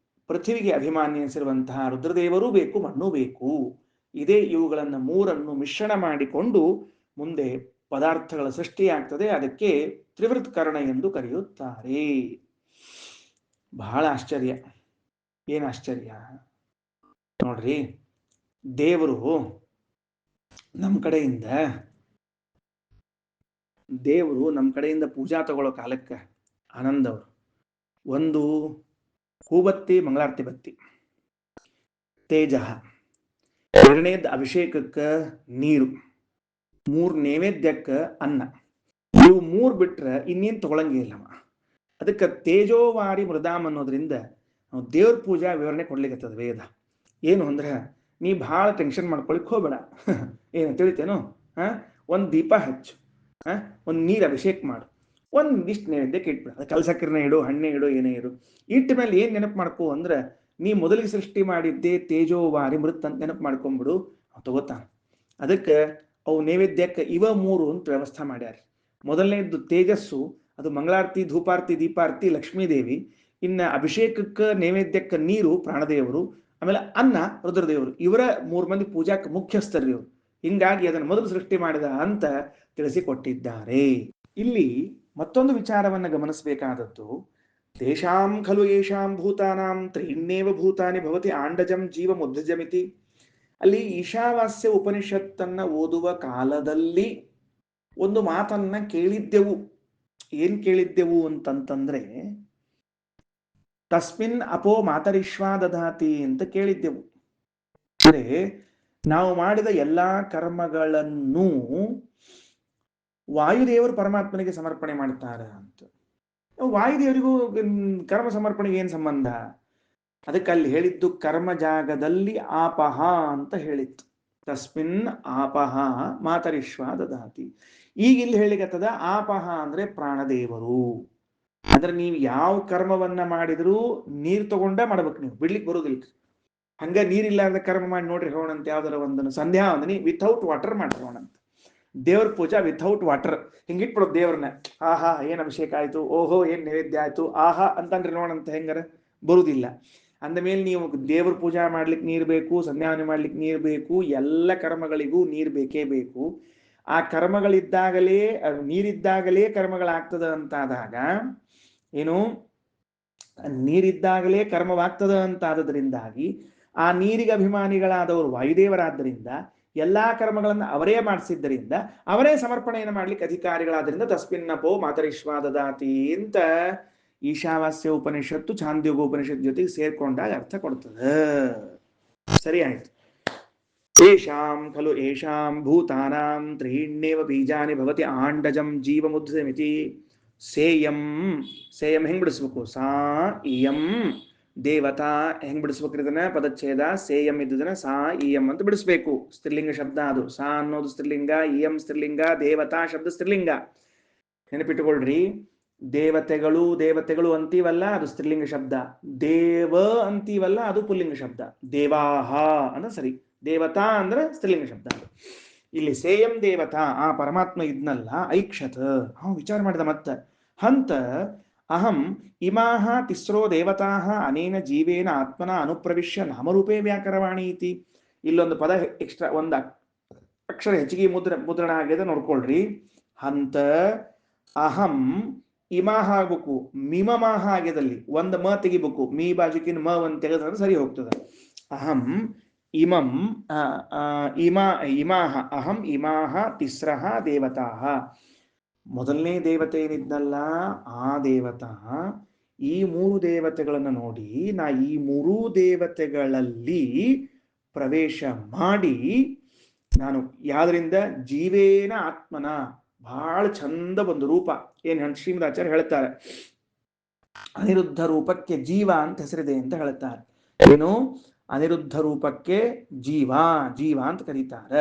S1: ಪೃಥ್ವಿಗೆ ಅಭಿಮಾನಿ ಎನಿಸಿರುವಂತಹ ರುದ್ರದೇವರು ಬೇಕು, ಮಣ್ಣು ಬೇಕು. ಇದೇ ಇವುಗಳನ್ನು 3 ಮಿಶ್ರಣ ಮಾಡಿಕೊಂಡು ಮುಂದೆ ಪದಾರ್ಥಗಳ ಸೃಷ್ಟಿಯಾಗ್ತದೆ. ಅದಕ್ಕೆ ತ್ರಿವೃತ್ಕರಣ ಎಂದು ಕರೆಯುತ್ತಾರೆ. ಬಹಳ ಆಶ್ಚರ್ಯ. ಏನು ಆಶ್ಚರ್ಯ ನೋಡ್ರಿ. ದೇವರು ನಮ್ಮ ಕಡೆಯಿಂದ ಪೂಜಾ ತಗೊಳ್ಳೋ ಕಾಲಕ್ಕೆ ಆನಂದವರು ಒಂದು ಹೂಬತ್ತಿ, ಮಂಗಳಾರತಿ ಬತ್ತಿ, ತೇಜ, 2ನೇದ ಅಭಿಷೇಕಕ್ಕೆ ನೀರು, 3 ನೈವೇದ್ಯಕ್ಕೆ ಅನ್ನ. ಇವು 3 ಬಿಟ್ರೆ ಇನ್ನೇನು ತಗೊಳಂಗಿಲ್ಲವ. ಅದಕ್ಕೆ ತೇಜೋವಾರಿ ಮೃದಾಮ್ ಅನ್ನೋದ್ರಿಂದ ನಾವು ದೇವ್ರ ಪೂಜಾ ವಿವರಣೆ ಕೊಡ್ಲಿಕ್ಕತ್ತದ ವೇದ. ಏನು ಅಂದ್ರೆ, ನೀ ಭಾಳ ಟೆನ್ಷನ್ ಮಾಡ್ಕೊಳಿಕ್ ಹೋಗ್ಬೇಡ. ಏನು ತಿಳಿತೇನು? ಒಂದು ದೀಪ ಹಚ್ಚು, ಒಂದು ನೀರು ಅಭಿಷೇಕ ಮಾಡು, ಒಂದಿಷ್ಟು ನೈವೇದ್ಯಕ್ಕೆ ಇಟ್ಬಿಡ. ಅದು ಕಲ್ಸಕ್ಕಿರನೇ ಇಡು, ಹಣ್ಣೆ ಇಡು, ಏನೇ ಇಡು. ಇಟ್ಟ ಮೇಲೆ ಏನ್ ನೆನಪು ಮಾಡ್ಕೋ ಅಂದ್ರೆ, ನೀ ಮೊದಲಿಗೆ ಸೃಷ್ಟಿ ಮಾಡಿದ್ದೆ ತೇಜೋವಾರಿ ಮೃತ್ ಅಂತ ನೆನಪು ಮಾಡ್ಕೊಂಡ್ಬಿಡು, ತಗೋತಾನ. ಅದಕ್ಕೆ ಅವು ನೈವೇದ್ಯಕ್ಕೆ ಇವ 3 ಅಂತ ವ್ಯವಸ್ಥೆ ಮಾಡ್ಯಾರ. ಮೊದಲನೇದ್ದು ತೇಜಸ್ಸು, ಅದು ಮಂಗಳಾರತಿ, ಧೂಪಾರತಿ, ದೀಪಾರತಿ ಲಕ್ಷ್ಮೀದೇವಿ. ಇನ್ನ ಅಭಿಷೇಕಕ್ಕೆ ನೈವೇದ್ಯಕ್ಕೆ ನೀರು ಪ್ರಾಣದೇವರು, ಆಮೇಲೆ ಅನ್ನ ರುದ್ರದೇವರು. ಇವರ 3 ಮಂದಿ ಪೂಜಾಕ್ಕೆ ಮುಖ್ಯಸ್ಥರು ಇವರು. ಹಿಂಗಾಗಿ ಅದನ್ನು ಮೊದಲು ಸೃಷ್ಟಿ ಮಾಡಿದ ಅಂತ ತಿಳಿಸಿಕೊಟ್ಟಿದ್ದಾರೆ. ಇಲ್ಲಿ ಮತ್ತೊಂದು ವಿಚಾರವನ್ನು ಗಮನಿಸಬೇಕಾದದ್ದು, ತೇಷಾಂ ಖಲು ಯೇಷಾಂ ಭೂತಾನಾಂ ತ್ರೀಣ್ಯೇವ ಭೂತಾನಿ ಭವತಿ ಆಂಡಜಂ ಜೀವ ಮುದ್ಧಜಮಿತಿ. ಅಲ್ಲಿ ಈಶಾವಾಸ್ಯ ಉಪನಿಷತ್ತನ್ನ ಓದುವ ಕಾಲದಲ್ಲಿ ಒಂದು ಮಾತನ್ನ ಕೇಳಿದ್ದೆವು. ಏನ್ ಕೇಳಿದ್ದೆವು ಅಂತಂತಂದ್ರೆ, ತಸ್ಮಿನ್ ಅಪೋ ಮಾತರಿಶ್ವಾ ದಧಾತಿ ಅಂತ ಕೇಳಿದ್ದೆವು. ಅಂದ್ರೆ ನಾವು ಮಾಡಿದ ಎಲ್ಲಾ ಕರ್ಮಗಳನ್ನು ವಾಯುದೇವರು ಪರಮಾತ್ಮನಿಗೆ ಸಮರ್ಪಣೆ ಮಾಡ್ತಾರ ಅಂತ. ವಾಯುದೇವರಿಗೂ ಕರ್ಮ ಸಮರ್ಪಣೆಗೆ ಏನ್ ಸಂಬಂಧ? ಅದಕ್ಕೆ ಅಲ್ಲಿ ಹೇಳಿದ್ದು ಕರ್ಮ ಜಾಗದಲ್ಲಿ ಆಪಹ ಅಂತ ಹೇಳಿತ್ತು. ತಸ್ಮಿನ್ ಆಪಹ ಮಾತರಿಶ್ವ ದದಾತಿ. ಈಗ ಇಲ್ಲಿ ಹೇಳಿಕತ್ತದ ಆಪಹ ಅಂದ್ರೆ ಪ್ರಾಣದೇವರು. ಅಂದ್ರೆ ನೀವು ಯಾವ ಕರ್ಮವನ್ನ ಮಾಡಿದ್ರು ನೀರ್ ತಗೊಂಡ ಮಾಡ್ಬೇಕು, ನೀವು ಬಿಡ್ಲಿಕ್ಕೆ ಬರುದಿಲ್ಲ. ಹಂಗ ನೀರಿಲ್ಲಾರ್ದ ಕರ್ಮ ಮಾಡಿ ನೋಡ್ರಿ ಹೋಣಂತ. ಯಾವ್ದಾರ ಒಂದನ್ನು ಸಂಧ್ಯಾ ವಂದನಿ ವಿಥೌಟ್ ವಾಟರ್ ಮಾಡ್ರಿ ಹೋಣಂತ. ದೇವ್ರ ಪೂಜಾ ವಿಥೌಟ್ ವಾಟರ್ ಹಿಂಗಿಟ್ಬಿಡೋದು ದೇವ್ರನ್ನ. ಆಹಾ ಏನ್ ಅಭಿಷೇಕ ಆಯ್ತು, ಓಹೋ ಏನ್ ನೈವೇದ್ಯ ಆಯ್ತು, ಆಹಾ ಅಂತಂದ್ರೆ ನೋಡಂತ ಹೆಂಗಾರ ಬರುವುದಿಲ್ಲ. ಅಂದ ಮೇಲೆ ನೀವು ದೇವ್ರ ಪೂಜಾ ಮಾಡ್ಲಿಕ್ಕೆ ನೀರ್ ಬೇಕು, ಸಂಧ್ಯಾವನೆ ಮಾಡ್ಲಿಕ್ಕೆ ನೀರ್ ಬೇಕು, ಎಲ್ಲ ಕರ್ಮಗಳಿಗೂ ನೀರ್ ಬೇಕೇ ಬೇಕು. ಆ ಕರ್ಮಗಳಿದ್ದಾಗಲೇ, ನೀರಿದ್ದಾಗಲೇ ಕರ್ಮಗಳಾಗ್ತದ ಅಂತಾದಾಗ ಏನು, ನೀರಿದ್ದಾಗಲೇ ಕರ್ಮವಾಗ್ತದ ಅಂತಾದ್ರಿಂದಾಗಿ ಆ ನೀರಿಗೆ ಅಭಿಮಾನಿಗಳಾದವರು ವಾಯುದೇವರಾದ್ದರಿಂದ ಎಲ್ಲಾ ಕರ್ಮಗಳನ್ನು ಅವರೇ ಮಾಡಿಸಿದ್ದರಿಂದ ಅವರೇ ಸಮರ್ಪಣೆಯನ್ನು ಮಾಡ್ಲಿಕ್ಕೆ ಅಧಿಕಾರಿಗಳಾದ್ರಿಂದ ತಸ್ಮಿನ್ನಪೋ ಮಾತರಿಶ್ವಾ ದದಾತಿ ಅಂತ ಈಶಾವಾಸ್ಯ ಉಪನಿಷತ್ತು ಛಾಂದೋಗ್ಯ ಉಪನಿಷತ್ ಜೊತೆಗೆ ಸೇರ್ಕೊಂಡಾಗ ಅರ್ಥ ಕೊಡ್ತದೆ. ಸರಿ ಆಯ್ತು. ಏಷಾಂ ಖಲು ಏಷಾಂ ಭೂತಾನಾಂ ತ್ರೀಣ್ಯೇವ ಬೀಜಾನಿ ಭವತಿ ಆಂಡಜಂ ಜೀವಮುದ್ಧಮಿತಿ. ಸೇಯಂ, ಸೇಯಂ ಹೆಂಗ್ ಬಿಡಿಸ್ಬೇಕು? ಸಾ ಇಯಂ ದೇವತಾ ಹೆಂಗ್ ಬಿಡಿಸ್ಬೇಕ್ರಿ ಇದನ್ನ? ಪದಚ್ಛೇದ ಸೇಯಂ ಇದ್ದದನ್ನ ಸಾ ಇಯಂ ಅಂತ ಬಿಡಿಸ್ಬೇಕು. ಸ್ತ್ರೀಲಿಂಗ ಶಬ್ದ ಅದು. ಸಾ ಅನ್ನೋದು ಸ್ತ್ರೀಲಿಂಗ, ಇಯಂ ಸ್ತ್ರೀಲಿಂಗ, ದೇವತಾ ಶಬ್ದ ಸ್ತ್ರೀಲಿಂಗ. ನೆನಪಿಟ್ಟುಕೊಳ್ರಿ, ದೇವತೆಗಳು ದೇವತೆಗಳು ಅಂತೀವಲ್ಲ, ಅದು ಸ್ತ್ರೀಲಿಂಗ ಶಬ್ದ. ದೇವ ಅಂತೀವಲ್ಲ, ಅದು ಪುಲ್ಲಿಂಗ ಶಬ್ದ. ದೇವಾಹ ಅಂದ್ರೆ ಸರಿ, ದೇವತಾ ಅಂದ್ರೆ ಸ್ತ್ರೀಲಿಂಗ ಶಬ್ದ. ಇಲ್ಲಿ ಸೇಯಂ ದೇವತಾ, ಆ ಪರಮಾತ್ಮ ಇದ್ನಲ್ಲ, ಐಕ್ಷತ್ ವಿಚಾರ ಮಾಡಿದ ಮತ್ತ ಹಂತ ಅಹಂ ಇಮಾಹ ತಿಸ್ರೋ ದೇವತಾಹ ಅನೇನ ಜೀವೇನ ಆತ್ಮನ ಅನುಪ್ರವಿಶ್ಯ ನಾಮರೂಪೇ ವ್ಯಾಕರವಾಣಿ ಇತಿ. ಇಲ್ಲೊಂದು ಪದ ಎಕ್ಸ್ಟ್ರಾ, ಒಂದು ಅಕ್ಷರ ಹೆಚ್ಚಿಗೆ ಮುದ್ರಣ ಆಗ್ಯದ ನೋಡ್ಕೊಳ್ರಿ. ಹಂತ ಅಹಂ ಇಮಾಹ ಆಗ್ಬೇಕು, ಮಿಮಮಾಹ ಆಗ್ಯದಲ್ಲಿ ಒಂದು ಮ ತೆಗಿಬೇಕು, ಮೀ ಬಾಜುಕಿನ ಮ ಒಂದು ತೆಗೆದ್ರೆ ಸರಿ ಹೋಗ್ತದೆ. ಅಹಂ ಇಮಂ ಇಮಾಹ ಅಹಂ ಇಮಾಹ ತಿಸ್ರಃ ದೇವತಾಹ. ಮೊದಲನೇ ದೇವತೆ ಏನಿದ್ನಲ್ಲ ಆ ದೇವತಾ, ಈ 3 ದೇವತೆಗಳನ್ನು ನೋಡಿ ನಾ ಈ 3 ದೇವತೆಗಳಲ್ಲಿ ಪ್ರವೇಶ ಮಾಡಿ ನಾನು ಯಾವ್ದ್ರಿಂದ ಜೀವೇನ ಆತ್ಮನ, ಬಹಳ ಚಂದ ಒಂದು ರೂಪ ಏನ್ ಶ್ರೀಮದಾಚಾರ್ಯ ಹೇಳ್ತಾರೆ, ಅನಿರುದ್ಧ ರೂಪಕ್ಕೆ ಜೀವ ಅಂತ ಹೆಸರಿದೆ ಅಂತ ಹೇಳ್ತಾರೆ. ಏನು ಅನಿರುದ್ಧ ರೂಪಕ್ಕೆ ಜೀವ, ಜೀವ ಅಂತ ಕರೀತಾರೆ.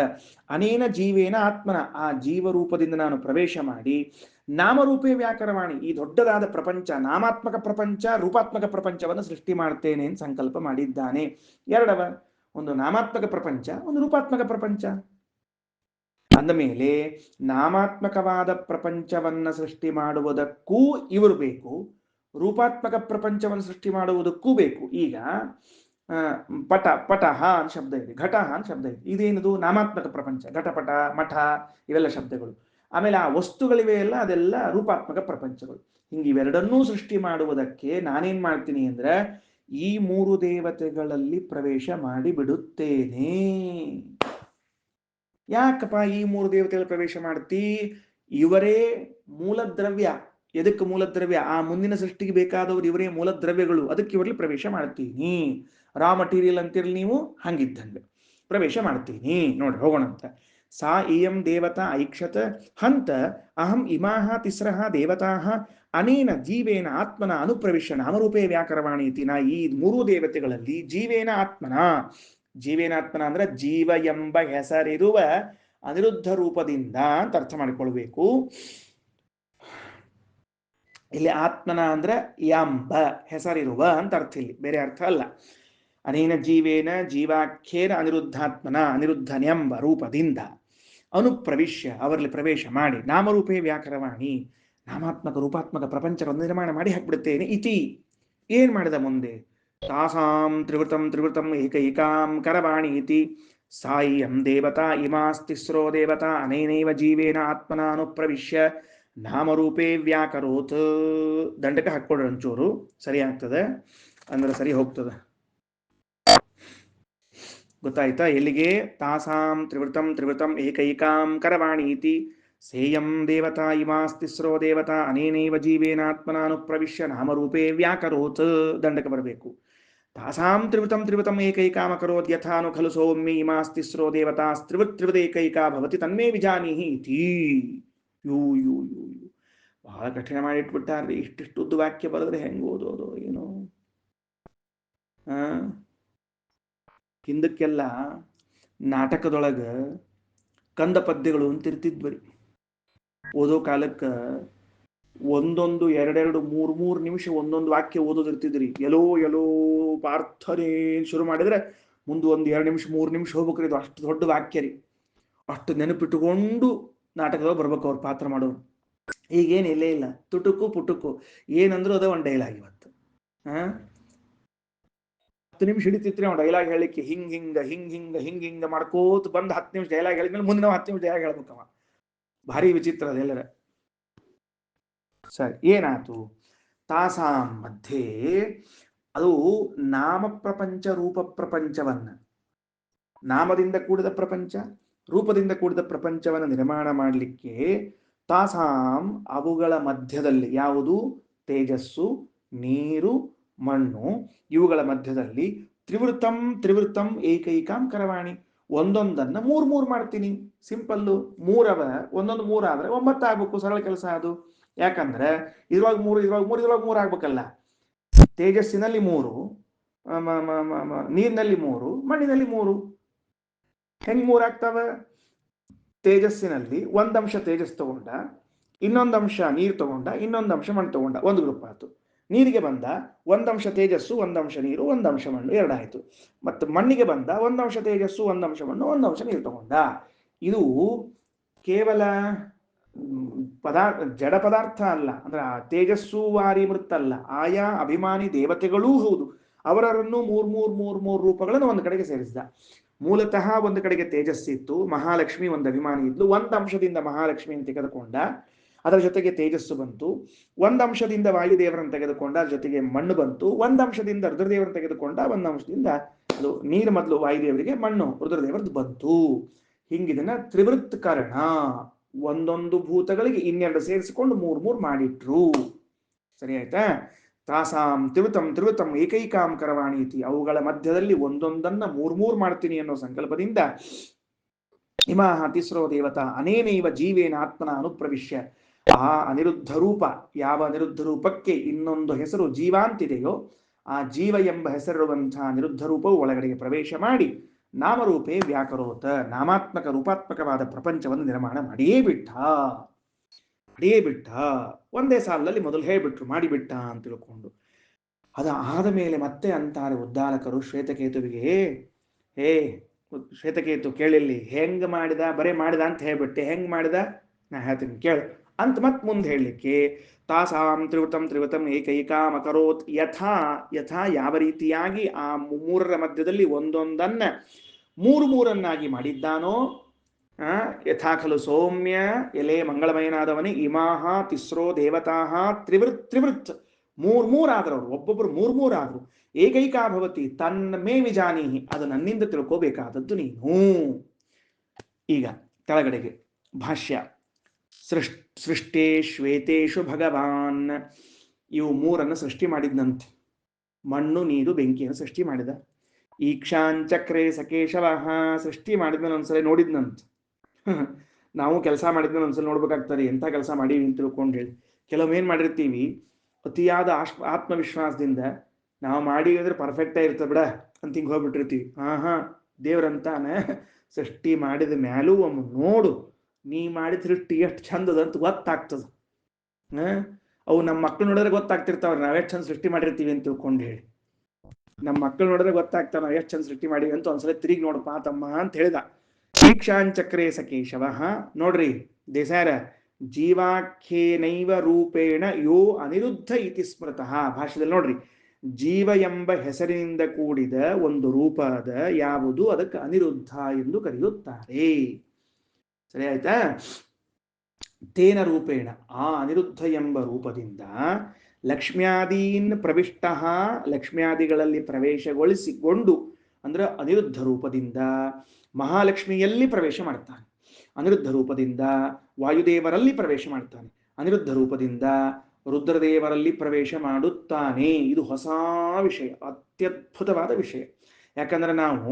S1: ಅನೇನ ಜೀವೇನ ಆತ್ಮನ, ಆ ಜೀವ ರೂಪದಿಂದ ನಾನು ಪ್ರವೇಶ ಮಾಡಿ ನಾಮರೂಪೇ ವ್ಯಾಕರವಾಣಿ, ಈ ದೊಡ್ಡದಾದ ಪ್ರಪಂಚ, ನಾಮಾತ್ಮಕ ಪ್ರಪಂಚ, ರೂಪಾತ್ಮಕ ಪ್ರಪಂಚವನ್ನು ಸೃಷ್ಟಿ ಮಾಡ್ತೇನೆ ಅಂತ ಸಂಕಲ್ಪ ಮಾಡಿದ್ದಾನೆ. ಎರಡವ, ಒಂದು ನಾಮಾತ್ಮಕ ಪ್ರಪಂಚ, ಒಂದು ರೂಪಾತ್ಮಕ ಪ್ರಪಂಚ. ಅಂದ ಮೇಲೆ ನಾಮಾತ್ಮಕವಾದ ಪ್ರಪಂಚವನ್ನ ಸೃಷ್ಟಿ ಮಾಡುವುದಕ್ಕೂ ಇವರು ಬೇಕು, ರೂಪಾತ್ಮಕ ಪ್ರಪಂಚವನ್ನು ಸೃಷ್ಟಿ ಮಾಡುವುದಕ್ಕೂ ಬೇಕು. ಈಗ ಪಟಹ ಅಂತ ಶಬ್ದ ಇದೆ, ಘಟಹ ಅಂತ ಶಬ್ದ ಇದೆ. ಇದೇನದು? ನಾಮಾತ್ಮಕ ಪ್ರಪಂಚ. ಘಟಪಟ, ಮಠ ಇವೆಲ್ಲ ಶಬ್ದಗಳು. ಆಮೇಲೆ ಆ ವಸ್ತುಗಳಿವೆ ಎಲ್ಲ, ಅದೆಲ್ಲ ರೂಪಾತ್ಮಕ ಪ್ರಪಂಚಗಳು. ಹಿಂಗೆ ಇವೆರಡನ್ನೂ ಸೃಷ್ಟಿ ಮಾಡುವುದಕ್ಕೆ ನಾನೇನ್ ಮಾಡ್ತೀನಿ ಅಂದ್ರೆ ಈ 3 ದೇವತೆಗಳಲ್ಲಿ ಪ್ರವೇಶ ಮಾಡಿ ಬಿಡುತ್ತೇನೆ. ಯಾಕಪ್ಪ ಈ 3 ದೇವತೆಗಳ ಪ್ರವೇಶ ಮಾಡ್ತಿ? ಇವರೇ ಮೂಲದ್ರವ್ಯ. ಎದಕ್ಕೆ ಮೂಲದ್ರವ್ಯ? ಆ ಮುಂದಿನ ಸೃಷ್ಟಿಗೆ ಬೇಕಾದವರು ಇವರೇ ಮೂಲದ್ರವ್ಯಗಳು. ಅದಕ್ಕೆ ಇವರಲ್ಲಿ ಪ್ರವೇಶ ಮಾಡ್ತೀನಿ. ರಾ ಮಟೀರಿಯಲ್ ಅಂತಿರಲಿ ನೀವು, ಹಂಗಿದ್ದಂಗೆ ಪ್ರವೇಶ ಮಾಡ್ತೀನಿ. ನೋಡ್ರಿ ಹೋಗೋಣ ಅಂತ. ಸಾ ಇಯಂ ದೇವತಾ ಐಕ್ಷತ ಹಂತ ಅಹಂ ಇಮಾಹ ತಿಸ್ರಃ ದೇವತಾಹ ಅನೇನ ಜೀವೇನ ಆತ್ಮನ ಅನುಪ್ರವಿಶ್ಯ ನಾಮರೂಪೇ ವ್ಯಾಕರವಾಣಿ ಇತಿ. ನಾ ಈ 3 ದೇವತೆಗಳಲ್ಲಿ ಜೀವೇನ ಆತ್ಮನ, ಜೀವೇನಾತ್ಮನ ಅಂದ್ರೆ ಜೀವ ಎಂಬ ಹೆಸರಿರುವ ಅನಿರುದ್ಧ ರೂಪದಿಂದ ಅಂತ ಅರ್ಥ ಮಾಡಿಕೊಳ್ಬೇಕು. ಇಲ್ಲಿ ಆತ್ಮನ ಅಂದ್ರೆ ಎಂಬ ಹೆಸರಿರುವ ಅಂತ ಅರ್ಥ, ಇಲ್ಲಿ ಬೇರೆ ಅರ್ಥ ಅಲ್ಲ. ಅನೇನ ಜೀವೇನ ಜೀವಾಖ್ಯೇನ ಅನಿರುದ್ಧಾತ್ಮನ ಅನಿರುದ್ಧನೆಂಬ ರೂಪದಿಂದ ಅನುಪ್ರವಿಶ್ಯ ಅವರಲ್ಲಿ ಪ್ರವೇಶ ಮಾಡಿ ನಾಮರೂಪೇ ವ್ಯಾಕರವಾಣಿ ನಾಮಾತ್ಮಕ ರೂಪಾತ್ಮಕ ಪ್ರಪಂಚವನ್ನು ನಿರ್ಮಾಣ ಮಾಡಿ ಹಾಕ್ಬಿಡುತ್ತೇನೆ ಇತಿ. ಏನ್ ಮಾಡಿದ ಮುಂದೆ? ತಾಸಾಂ ತ್ರಿವೃತಂ ಏಕೈಕಾಂ ಕರವಾಣಿ ಇತಿ ಸಾಯಿಯಂ ದೇವತಾ ಇಮಾಸ್ತಿಸ್ರೋ ದೇವತಾ ಅನೇನೈವ ಜೀವೇನ ಆತ್ಮನ ಅನುಪ್ರವಿಶ್ಯ ನಾಮರೂಪೇ ವ್ಯಾಕರೋತ್. ದಂಡಕ ಹಾಕ್ಕೊಡ್ರಿ ಒಂಚೂರು, ಸರಿ ಆಗ್ತದೆ ಅಂದ್ರೆ ಸರಿ ಹೋಗ್ತದೆ. ಗೊತ್ತಾಯ್ತಾ? ಎಲ್ಲಿಗೆ? ತಾಸಾಂ ತ್ರಿವೃತಂ ಏಕೈಕಾಂ ಕರವಾಣಿ ಇತಿ ಸೇಯಂ ದೇವತಾ ಇಮಾಸ್ತಿಸ್ರೋ ದೇವತಾ ಅನೇನೈವ ಜೀವೇನಾತ್ಮನ ಅನುಪ್ರವಿಶ್ಯ ನಾಮರೂಪೇ ವ್ಯಾಕರೋತ್. ದಂಡಕ ಬರಬೇಕು. ತಾಸಾಂ ತ್ರಿವೃತಂ ಏಕೈಕಾಂ ಅಕರೋತ್ ಯಥಾನು ಖಲು ಸೌಮ್ಯ ಇಮಾಸ್ತಿಸ್ರೋ ದೇವತಾಸ್ತ್ರಿವೃದೇಕೈಕಾ ಭವತಿ ತನ್ಮೇ ವಿಜಾನೀಹಿ ಇತಿ. ಯೂ ಯೂ ಯೂ ಯೂ ಬಹಳ ಕಠಿಣ ಮಾಡಿಟ್ಬಿಟ್ಟಾರ್ರಿ. ಇಷ್ಟಿಷ್ಟುದ್ದು ವಾಕ್ಯ ಬರೆದ್ರೆ ಹೆಂಗ್ ಓದೋದು ಏನು? ಹಿಂದಕ್ಕೆಲ್ಲ ನಾಟಕದೊಳಗ ಕಂದ ಪದ್ಯಗಳು ಅಂತ ಇರ್ತಿದ್ವರಿ. ಓದೋ ಕಾಲಕ್ಕೆ ಒಂದೊಂದು ಎರಡೆರಡು ಮೂರು ನಿಮಿಷ ಒಂದೊಂದು ವಾಕ್ಯ ಓದೋದಿರ್ತಿದ್ರಿ. ಎಲ್ಲೋ ಪಾರ್ಥನೆ ಶುರು ಮಾಡಿದ್ರೆ ಮುಂದೆ ಒಂದು 2 ನಿಮಿಷ 3 ನಿಮಿಷ ಹೋಗ್ಬೇಕ್ರಿ. ಇದು ಅಷ್ಟು ದೊಡ್ಡ ವಾಕ್ಯ ರೀ. ಅಷ್ಟು ನೆನಪಿಟ್ಟುಕೊಂಡು ನಾಟಕದೊಳಗೆ ಬರ್ಬೇಕು ಅವ್ರು ಪಾತ್ರ ಮಾಡೋರು. ಈಗೇನು ಇಲ್ಲೇ ಇಲ್ಲ, ತುಟುಕು ಪುಟುಕು ಏನಂದ್ರು ಅದ ಒಂದು ಡೈಲಾಗ್. ಇವತ್ತು 10 ನಿಮಿಷ ಹಿಡಿತಿತ್ರಿ ನಾವು ಡೈಲಾಗ್ ಹೇಳಿಕ್ಕೆ. ಹಿಂಗ ಮಾಡ್ಕೋತ ಬಂದು 10 ನಿಮಿಷ ಡೈಲಾಗ್ ಹೇಳಿದ್ಮೇಲೆ ಮುಂದೆ ನಾವು 10 ನಿಮಿಷ ಡೈಲಾಗ್ ಹೇಳ್ಬೇಕವ. ಭಾರಿ ವಿಚಿತ್ರ ಅದೆಲ್ಲರ. ಸರಿ, ಏನಾಯ್ತು? ತಾಸಾಂ ಮಧ್ಯೆ ಅದು ನಾಮ ಪ್ರಪಂಚ ರೂಪ ಪ್ರಪಂಚವನ್ನ, ನಾಮದಿಂದ ಕೂಡಿದ ಪ್ರಪಂಚ ರೂಪದಿಂದ ಕೂಡಿದ ಪ್ರಪಂಚವನ್ನು ನಿರ್ಮಾಣ ಮಾಡಲಿಕ್ಕೆ ತಾಸಾಂ ಅವುಗಳ ಮಧ್ಯದಲ್ಲಿ, ಯಾವುದು? ತೇಜಸ್ಸು, ನೀರು, ಮಣ್ಣು, ಇವುಗಳ ಮಧ್ಯದಲ್ಲಿ ತ್ರಿವೃತಂ ಏಕೈಕಾಂ ಕರವಾಣಿ, ಒಂದೊಂದನ್ನ 3 ಮಾಡ್ತೀನಿ. ಸಿಂಪಲ್ಲು. 3 ಒಂದೊಂದು 3 ಆದ್ರೆ 9 ಆಗ್ಬೇಕು. ಸರಳ ಕೆಲಸ ಅದು. ಯಾಕಂದ್ರೆ ಇದ್ರೊಳಗೆ 3 ಆಗ್ಬೇಕಲ್ಲ. ತೇಜಸ್ಸಿನಲ್ಲಿ 3, ನೀರಿನಲ್ಲಿ 3, ಮಣ್ಣಿನಲ್ಲಿ 3. ಹೆಂಗ್ 3 ಆಗ್ತಾವ? ತೇಜಸ್ಸಿನಲ್ಲಿ ಒಂದಂಶ ತೇಜಸ್ ತಗೊಂಡ, ಇನ್ನೊಂದಂಶ ನೀರು ತಗೊಂಡ, ಇನ್ನೊಂದಂಶ ಮಣ್ಣು ತಗೊಂಡ, 1 ಗ್ರೂಪ್ ಆಯ್ತು. ನೀರಿಗೆ ಬಂದ ಒಂದಂಶ ತೇಜಸ್ಸು, ಒಂದಂಶ ನೀರು, ಒಂದಂಶ ಮಣ್ಣು, 2 ಆಯ್ತು. ಮತ್ತು ಮಣ್ಣಿಗೆ ಬಂದ ಒಂದಂಶ ತೇಜಸ್ಸು, ಒಂದಂಶ ಮಣ್ಣು, ಒಂದಂಶ ನೀರು ತಗೊಂಡ. ಇದು ಕೇವಲ ಜಡ ಪದಾರ್ಥ ಅಲ್ಲ. ಅಂದ್ರೆ ತೇಜಸ್ಸು ವಾರಿ ಮೃತ್ತಲ್ಲ, ಆಯಾ ಅಭಿಮಾನಿ ದೇವತೆಗಳೂ ಹೌದು. ಅವರನ್ನು 3 ರೂಪಗಳನ್ನು ಒಂದು ಕಡೆಗೆ ಸೇರಿಸಿದ. ಮೂಲತಃ ಒಂದು ಕಡೆಗೆ ತೇಜಸ್ಸಿತ್ತು, ಮಹಾಲಕ್ಷ್ಮಿ ಒಂದು ಅಭಿಮಾನಿ ಇದ್ಲು. ಒಂದಂಶದಿಂದ ಮಹಾಲಕ್ಷ್ಮಿಯನ್ನು ತೆಗೆದುಕೊಂಡ, ಅದರ ಜೊತೆಗೆ ತೇಜಸ್ಸು ಬಂತು. ಒಂದಂಶದಿಂದ ವಾಯುದೇವರನ್ನು ತೆಗೆದುಕೊಂಡ, ಅದ್ರ ಜೊತೆಗೆ ಮಣ್ಣು ಬಂತು. ಒಂದಂಶದಿಂದ ರುದ್ರದೇವರನ್ನು ತೆಗೆದುಕೊಂಡ, ಒಂದಂಶದಿಂದ ಅದು ನೀರು ಮೊದಲು ವಾಯುದೇವರಿಗೆ, ಮಣ್ಣು ರುದ್ರದೇವರದ್ದು ಬಂತು. ಹಿಂಗಿದನ್ನ ತ್ರಿವೃತ್ ಕರ್ಣ, ಒಂದೊಂದು ಭೂತಗಳಿಗೆ 2 ಸೇರಿಸಿಕೊಂಡು 3 ಮಾಡಿಟ್ರು. ಸರಿ ಆಯ್ತಾ? ತಾಸಾಂ ತ್ರಿವೃತಂ ಏಕೈಕಾಂ ಕರವಾಣಿ ಇತಿ, ಅವುಗಳ ಮಧ್ಯದಲ್ಲಿ ಒಂದೊಂದನ್ನ 3 ಮಾಡ್ತೀನಿ ಅನ್ನೋ ಸಂಕಲ್ಪದಿಂದ ಇಮಾಹ ತಿಸ್ರೋ ದೇವತಾ ಅನೇನೈವ ಜೀವೇನ ಆತ್ಮನ ಅನುಪ್ರವಿಶ್ಯ, ಆ ಅನಿರುದ್ಧ ರೂಪ, ಯಾವ ಅನಿರುದ್ಧ ರೂಪಕ್ಕೆ ಇನ್ನೊಂದು ಹೆಸರು ಜೀವ ಅಂತಿದೆಯೋ ಆ ಜೀವ ಎಂಬ ಹೆಸರಿರುವಂತಹ ಅನಿರುದ್ಧ ರೂಪವು ಒಳಗಡೆಗೆ ಪ್ರವೇಶ ಮಾಡಿ ನಾಮರೂಪೇ ವ್ಯಾಕರೋತ, ನಾಮಾತ್ಮಕ ರೂಪಾತ್ಮಕವಾದ ಪ್ರಪಂಚವನ್ನು ನಿರ್ಮಾಣ ಮಾಡಿಯೇ ಬಿಟ್ಟ. ಒಂದೇ ಸಾಲಲ್ಲಿ ಮೊದಲು ಹೇಳ್ಬಿಟ್ರು, ಮಾಡಿಬಿಟ್ಟ ಅಂತ ತಿಳ್ಕೊಂಡು. ಅದು ಆದ ಮೇಲೆ ಮತ್ತೆ ಅಂತಾರೆ ಉದ್ದಾಲಕರು ಶ್ವೇತಕೇತುವಿಗೆ, ಶ್ವೇತಕೇತು ಕೇಳಿಲ್ಲಿ, ಹೆಂಗ್ ಮಾಡಿದ? ಬರೇ ಮಾಡಿದ ಅಂತ ಹೇಳ್ಬಿಟ್ಟೆ, ಹೆಂಗ್ ಮಾಡಿದ? ನಾ ಹೇಳ್ತೀನಿ ಕೇಳು ಅಂತ ಮತ್ ಮುಂದೆ ಹೇಳಲಿಕ್ಕೆ, ತಾಸಾಂ ತ್ರಿವೃತಂ ಏಕೈಕಾಂ ಅಕರೋತ್ ಯಥಾ ಯಾವ ರೀತಿಯಾಗಿ ಆ 3ರ ಮಧ್ಯದಲ್ಲಿ ಒಂದೊಂದನ್ನ 3 ಮಾಡಿದ್ದಾನೋ, ಯಥಾ ಖಲು ಸೌಮ್ಯ, ಎಲೆ ಮಂಗಳಮಯನಾದವನೇ, ಇಮಾಹ ತಿಸ್ರೋ ದೇವತಾ ತ್ರಿವೃತ್ 3 ಆದ್ರವ್ರು, ಒಬ್ಬೊಬ್ರು 3 ಆದ್ರು. ಏಕೈಕಾ ಭವತಿ ತನ್ನ ಮೇ ವಿಜಾನೀಹಿ, ಅದು ನನ್ನಿಂದ ತಿಳ್ಕೋಬೇಕಾದದ್ದು ನೀನು. ಈಗ ಕೆಳಗಡೆಗೆ ಭಾಷ್ಯ. ಸೃಷ್ಟೇ ಶ್ವೇತೇಶು ಭಗವಾನ್, ಇವು 3 ಸೃಷ್ಟಿ ಮಾಡಿದ್ನಂತೆ. ಮಣ್ಣು, ನೀರು, ಬೆಂಕಿಯನ್ನು ಸೃಷ್ಟಿ ಮಾಡಿದ. ಈಕ್ಷಾಂಚಕ್ರೇ ಸಕೇಶವ, ಸೃಷ್ಟಿ ಮಾಡಿದ್ನ ಒಂದ್ಸಲ ನೋಡಿದ್ನಂತ. ನಾವು ಕೆಲಸ ಮಾಡಿದ್ನ ಒಂದ್ಸಲ ನೋಡ್ಬೇಕಾಗ್ತಾರೆ, ಎಂಥ ಕೆಲಸ ಮಾಡೀವಿ ಅಂತ ತಿಳ್ಕೊಂಡು ಹೇಳಿ. ಕೆಲವೊಮ್ಮೆ ಮಾಡಿರ್ತೀವಿ ಅತಿಯಾದ ಆತ್ಮವಿಶ್ವಾಸದಿಂದ, ನಾವು ಮಾಡಿದ್ರೆ ಪರ್ಫೆಕ್ಟೇ ಇರ್ತದೆ ಬಿಡ ಅಂತ ಹಿಂಗೆ ಹೋಗ್ಬಿಟ್ಟಿರ್ತೀವಿ. ದೇವ್ರಂತಾನೆ ಸೃಷ್ಟಿ ಮಾಡಿದ ಮ್ಯಾಲೂ ಒಮ್ಮೆ ನೋಡು, ನೀ ಮಾಡಿದ ಸೃಷ್ಟಿ ಎಷ್ಟು ಚಂದದಂತ ಗೊತ್ತಾಗ್ತದ. ಅವು ನಮ್ಮ ಮಕ್ಕಳು ನೋಡಿದ್ರೆ ಗೊತ್ತಾಗ್ತಿರ್ತಾವ್ರೆ ನಾವೆಷ್ಟು ಚಂದ ಸೃಷ್ಟಿ ಮಾಡಿರ್ತೀವಿ ಅಂತ ತಿಳ್ಕೊಂಡು ಹೇಳಿ. ನಮ್ಮ ಮಕ್ಕಳು ನೋಡಿದ್ರೆ ಗೊತ್ತಾಗ್ತಾವ ನಾವು ಎಷ್ಟು ಚಂದ ಸೃಷ್ಟಿ ಮಾಡಿವಿ ಅಂತ. ಒಂದ್ಸಲ ತಿರುಗಿ ನೋಡಪ್ಪ ತಮ್ಮ ಅಂತ ಹೇಳಿದ. ದೀಕ್ಷಾಂಚಕ್ರೇ ಸಕೇಶವ. ನೋಡ್ರಿ ದೇಸಾರ, ಜೀವಾಖ್ಯೇನೈವ ರೂಪೇಣ ಯೋ ಅನಿರುದ್ಧ ಇತಿ ಸ್ಮೃತಃ. ಭಾಷೆದಲ್ಲಿ ನೋಡ್ರಿ, ಜೀವ ಎಂಬ ಹೆಸರಿನಿಂದ ಕೂಡಿದ ಒಂದು ರೂಪ ಅದ, ಯಾವುದು ಅದಕ್ಕೆ ಅನಿರುದ್ಧ ಎಂದು ಕರೆಯುತ್ತಾರೆ. ಸರಿ ಆಯ್ತಾ? ತೇನ ರೂಪೇಣ, ಆ ಅನಿರುದ್ಧ ಎಂಬ ರೂಪದಿಂದ ಲಕ್ಷ್ಮ್ಯಾದೀನ್ ಪ್ರವಿಷ್ಟ, ಲಕ್ಷ್ಮ್ಯಾದಿಗಳಲ್ಲಿ ಪ್ರವೇಶಗೊಳಿಸಿಕೊಂಡು, ಅಂದ್ರೆ ಅನಿರುದ್ಧ ರೂಪದಿಂದ ಮಹಾಲಕ್ಷ್ಮಿಯಲ್ಲಿ ಪ್ರವೇಶ ಮಾಡ್ತಾನೆ, ಅನಿರುದ್ಧ ರೂಪದಿಂದ ವಾಯುದೇವರಲ್ಲಿ ಪ್ರವೇಶ ಮಾಡ್ತಾನೆ, ಅನಿರುದ್ಧ ರೂಪದಿಂದ ರುದ್ರದೇವರಲ್ಲಿ ಪ್ರವೇಶ ಮಾಡುತ್ತಾನೆ. ಇದು ಹೊಸ ವಿಷಯ, ಅತ್ಯದ್ಭುತವಾದ ವಿಷಯ. ಯಾಕಂದ್ರೆ ನಾವು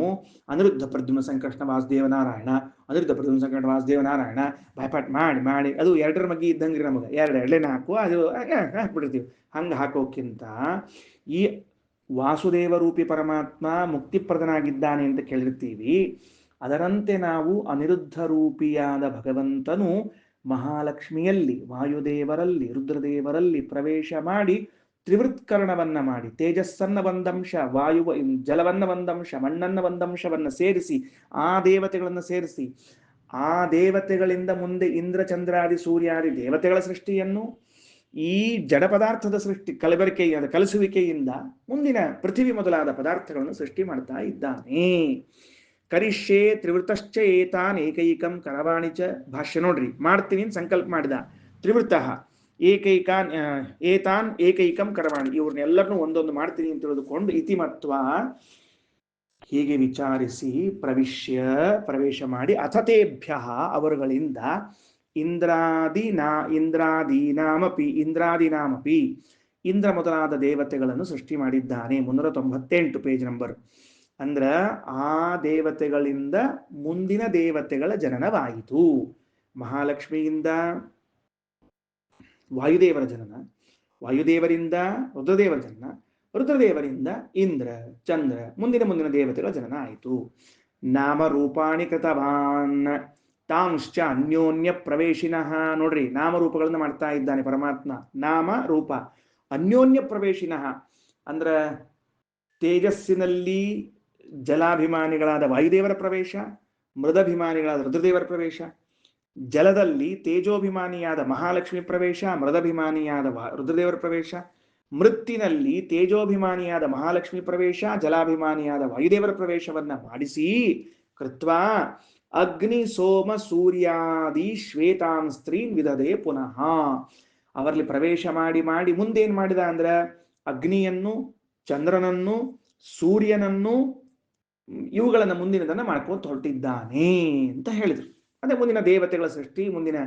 S1: ಅನಿರುದ್ಧ ಪ್ರದ್ಯುಮ್ನ ಸಂಕರ್ಷಣ ವಾಸುದೇವ ನಾರಾಯಣ, ಅನಿರುದ್ಧ ಪ್ರದ್ಯುಮ್ನ ಸಂಕರ್ಷಣ ವಾಸುದೇವ ನಾರಾಯಣ ಬಾಯ್ಪಾಟ್ ಮಾಡಿ ಮಾಡಿ ಅದು ಎರಡರ ಮಗ್ಗಿ ಇದ್ದಂಗ್ರಿ ನಮಗೆ. ಎರಡೇನ ಹಾಕು ಅದು ಹಾಕ್ಬಿಟ್ಟಿರ್ತೀವಿ. ಹಂಗೆ ಹಾಕೋಕ್ಕಿಂತ ಈ ವಾಸುದೇವ ರೂಪಿ ಪರಮಾತ್ಮ ಮುಕ್ತಿಪ್ರದನಾಗಿದ್ದಾನೆ ಅಂತ ಕೇಳಿರ್ತೀವಿ. ಅದರಂತೆ ನಾವು ಅನಿರುದ್ಧ ರೂಪಿಯಾದ ಭಗವಂತನು ಮಹಾಲಕ್ಷ್ಮಿಯಲ್ಲಿ, ವಾಯುದೇವರಲ್ಲಿ, ರುದ್ರದೇವರಲ್ಲಿ ಪ್ರವೇಶ ಮಾಡಿ ತ್ರಿವೃತ್ಕರಣವನ್ನ ಮಾಡಿ, ತೇಜಸ್ಸನ್ನ ಒಂದಂಶ, ವಾಯುವ ಜಲವನ್ನ ಒಂದಂಶ, ಮಣ್ಣನ್ನ ಒಂದಂಶವನ್ನ ಸೇರಿಸಿ, ಆ ದೇವತೆಗಳನ್ನು ಸೇರಿಸಿ, ಆ ದೇವತೆಗಳಿಂದ ಮುಂದೆ ಇಂದ್ರ ಚಂದ್ರಾದಿ ಸೂರ್ಯಾದಿ ದೇವತೆಗಳ ಸೃಷ್ಟಿಯನ್ನು, ಈ ಜಡ ಪದಾರ್ಥದ ಸೃಷ್ಟಿ ಕಲಬೆರಕೆಯಾದ ಕಲಿಸುವಿಕೆಯಿಂದ ಮುಂದಿನ ಪೃಥ್ವಿ ಮೊದಲಾದ ಪದಾರ್ಥಗಳನ್ನು ಸೃಷ್ಟಿ ಮಾಡ್ತಾ ಇದ್ದಾನೆ. ಕರಿಷ್ಯೆ ತ್ರಿವೃತಶ್ಚ ಏತಾನ್ ಏಕೈಕಂ ಕರವಾಣಿ ಚ. ಭಾಷ್ಯ ನೋಡ್ರಿ, ಮಾಡ್ತೀನಿ ಅಂತ ಸಂಕಲ್ಪ ಮಾಡಿದ. ತ್ರಿವೃತಃ ಏಕೈಕಾನ್ ಏತಾನ್ ಏಕೈಕಂ ಕರವಾಣಿ, ಇವ್ರನ್ನೆಲ್ಲರನ್ನೂ ಒಂದೊಂದು ಮಾಡ್ತೀನಿ ಅಂತ ತಿಳಿದುಕೊಂಡು ಇತಿಮತ್ವ ಹೀಗೆ ವಿಚಾರಿಸಿ ಪ್ರವೇಶ ಮಾಡಿ, ಅಥತೇಭ್ಯ ಅವರುಗಳಿಂದ ಇಂದ್ರಾದೀನಾಮಪಿ ಇಂದ್ರ ಮೊದಲಾದ ದೇವತೆಗಳನ್ನು ಸೃಷ್ಟಿ ಮಾಡಿದ್ದಾನೆ. 398 ಪೇಜ್ ನಂಬರ್. ಅಂದ್ರ ಆ ದೇವತೆಗಳಿಂದ ಮುಂದಿನ ದೇವತೆಗಳ ಜನನವಾಯಿತು. ಮಹಾಲಕ್ಷ್ಮಿಯಿಂದ ವಾಯುದೇವರ ಜನನ, ವಾಯುದೇವರಿಂದ ರುದ್ರದೇವರ ಜನನ, ರುದ್ರದೇವರಿಂದ ಇಂದ್ರ ಚಂದ್ರ ಮುಂದಿನ ದೇವತೆಗಳ ಜನನ ಆಯಿತು. ನಾಮ ರೂಪಾಣಿ ಕೃತವಾನ್ ತಾಂಶ್ಚ ಅನ್ಯೋನ್ಯ ಪ್ರವೇಶಿನಃ. ನೋಡ್ರಿ, ನಾಮರೂಪಗಳನ್ನ ಮಾಡ್ತಾ ಇದ್ದಾನೆ ಪರಮಾತ್ಮ. ನಾಮ ರೂಪ ಅನ್ಯೋನ್ಯ ಪ್ರವೇಶಿನಃ ಅಂದ್ರ ತೇಜಸ್ಸಿನಲ್ಲಿ ಜಲಾಭಿಮಾನಿಗಳಾದ ವಾಯುದೇವರ ಪ್ರವೇಶ, ಮೃದಭಿಮಾನಿಗಳಾದ ರುದ್ರದೇವರ ಪ್ರವೇಶ, ಜಲದಲ್ಲಿ ತೇಜೋಭಿಮಾನಿಯಾದ ಮಹಾಲಕ್ಷ್ಮಿ ಪ್ರವೇಶ, ಮೃದಭಿಮಾನಿಯಾದ ರುದ್ರದೇವರ ಪ್ರವೇಶ, ಮೃತ್ತಿನಲ್ಲಿ ತೇಜೋಭಿಮಾನಿಯಾದ ಮಹಾಲಕ್ಷ್ಮಿ ಪ್ರವೇಶ, ಜಲಾಭಿಮಾನಿಯಾದ ವಾಯುದೇವರ ಪ್ರವೇಶವನ್ನ ಮಾಡಿಸಿ ಕೃತ್ವಾ ಅಗ್ನಿ ಸೋಮ ಸೂರ್ಯಾದಿ ಶ್ವೇತಾಂ ಸ್ತ್ರೀನ್ ವಿಧದೆ ಪುನಃ. ಅವರಲ್ಲಿ ಪ್ರವೇಶ ಮಾಡಿ ಮುಂದೇನ್ ಮಾಡಿದ ಅಂದ್ರ ಅಗ್ನಿಯನ್ನು, ಚಂದ್ರನನ್ನು, ಸೂರ್ಯನನ್ನು, ಇವುಗಳನ್ನ ಮುಂದಿನದನ್ನ ಮಾಡ್ಕೊಂತ ಹೊರಟಿದ್ದಾನೆ ಅಂತ ಹೇಳಿದ್ರು. ಅದೇ ಮುಂದಿನ ದೇವತೆಗಳ ಸೃಷ್ಟಿ, ಮುಂದಿನ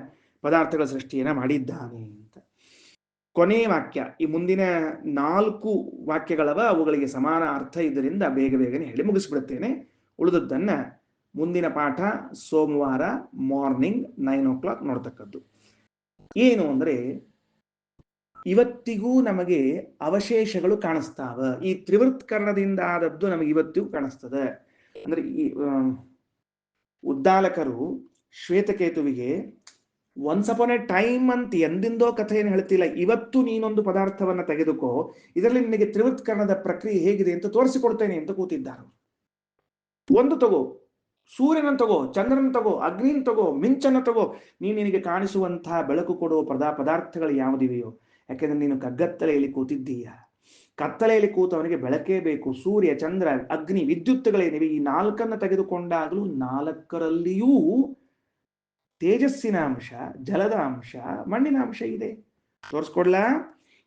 S1: ಪದಾರ್ಥಗಳ ಸೃಷ್ಟಿಯನ್ನ ಮಾಡಿದ್ದಾನೆ ಅಂತ. ಕೊನೆ ವಾಕ್ಯ, ಈ ಮುಂದಿನ 4 ವಾಕ್ಯಗಳವ, ಅವುಗಳಿಗೆ ಸಮಾನ ಅರ್ಥ ಇದರಿಂದ ಬೇಗನೆ ಹೇಳಿ ಮುಗಿಸ್ಬಿಡುತ್ತೇನೆ. ಉಳಿದದ್ದನ್ನ ಮುಂದಿನ ಪಾಠ ಸೋಮವಾರ ಮಾರ್ನಿಂಗ್ 9 o'clock ನೋಡ್ತಕ್ಕದ್ದು. ಏನು ಅಂದ್ರೆ, ಇವತ್ತಿಗೂ ನಮಗೆ ಅವಶೇಷಗಳು ಕಾಣಿಸ್ತಾವ. ಈ ತ್ರಿವೃತ್ಕರಣದಿಂದ ಆದದ್ದು ನಮಗೆ ಇವತ್ತಿಗೂ ಕಾಣಿಸ್ತದೆ. ಅಂದ್ರೆ ಈ ಉದ್ದಾಲಕರು ಶ್ವೇತಕೇತುವಿಗೆ ಒನ್ಸ್ ಅಪಾನ್ ಎ ಟೈಮ್ ಅಂತ ಎಂದಿಂದೋ ಕಥೆಯನ್ನು ಹೇಳ್ತಿಲ್ಲ, ಇವತ್ತು ನೀನೊಂದು ಪದಾರ್ಥವನ್ನ ತೆಗೆದುಕೋ, ಇದರಲ್ಲಿ ನಿನಗೆ ತ್ರಿವೃತ್ಕರಣದ ಪ್ರಕ್ರಿಯೆ ಹೇಗಿದೆ ಅಂತ ತೋರಿಸಿಕೊಡ್ತೇನೆ ಅಂತ ಕೂತಿದ್ದಾರೆ. ಒಂದು ತಗೋ, ಸೂರ್ಯನನ್ನು ತಗೋ, ಚಂದ್ರನ ತಗೋ, ಅಗ್ನಿನ ತಗೋ, ಮಿಂಚನ್ನು ತಗೋ, ನಿನಗೆ ಕಾಣಿಸುವಂತಹ ಬೆಳಕು ಕೊಡುವ ಪದಾರ್ಥಗಳು ಯಾವುದಿವೆಯೋ. ಯಾಕೆಂದ್ರೆ ನೀನು ಕಗ್ಗತ್ತಲೆಯಲ್ಲಿ ಕೂತಿದ್ದೀಯ. ಕತ್ತಲೆಯಲ್ಲಿ ಕೂತವನಿಗೆ ಬೆಳಕೇ ಬೇಕು. ಸೂರ್ಯ, ಚಂದ್ರ, ಅಗ್ನಿ, ವಿದ್ಯುತ್ಗಳೇನಿವೆ, ಈ 4 ತೆಗೆದುಕೊಂಡಾಗಲೂ 4ರಲ್ಲಿಯೂ ತೇಜಸ್ಸಿನ ಅಂಶ, ಜಲದ ಅಂಶ, ಮಣ್ಣಿನ ಅಂಶ ಇದೆ. ತೋರಿಸ್ಕೊಡ್ಲಾ?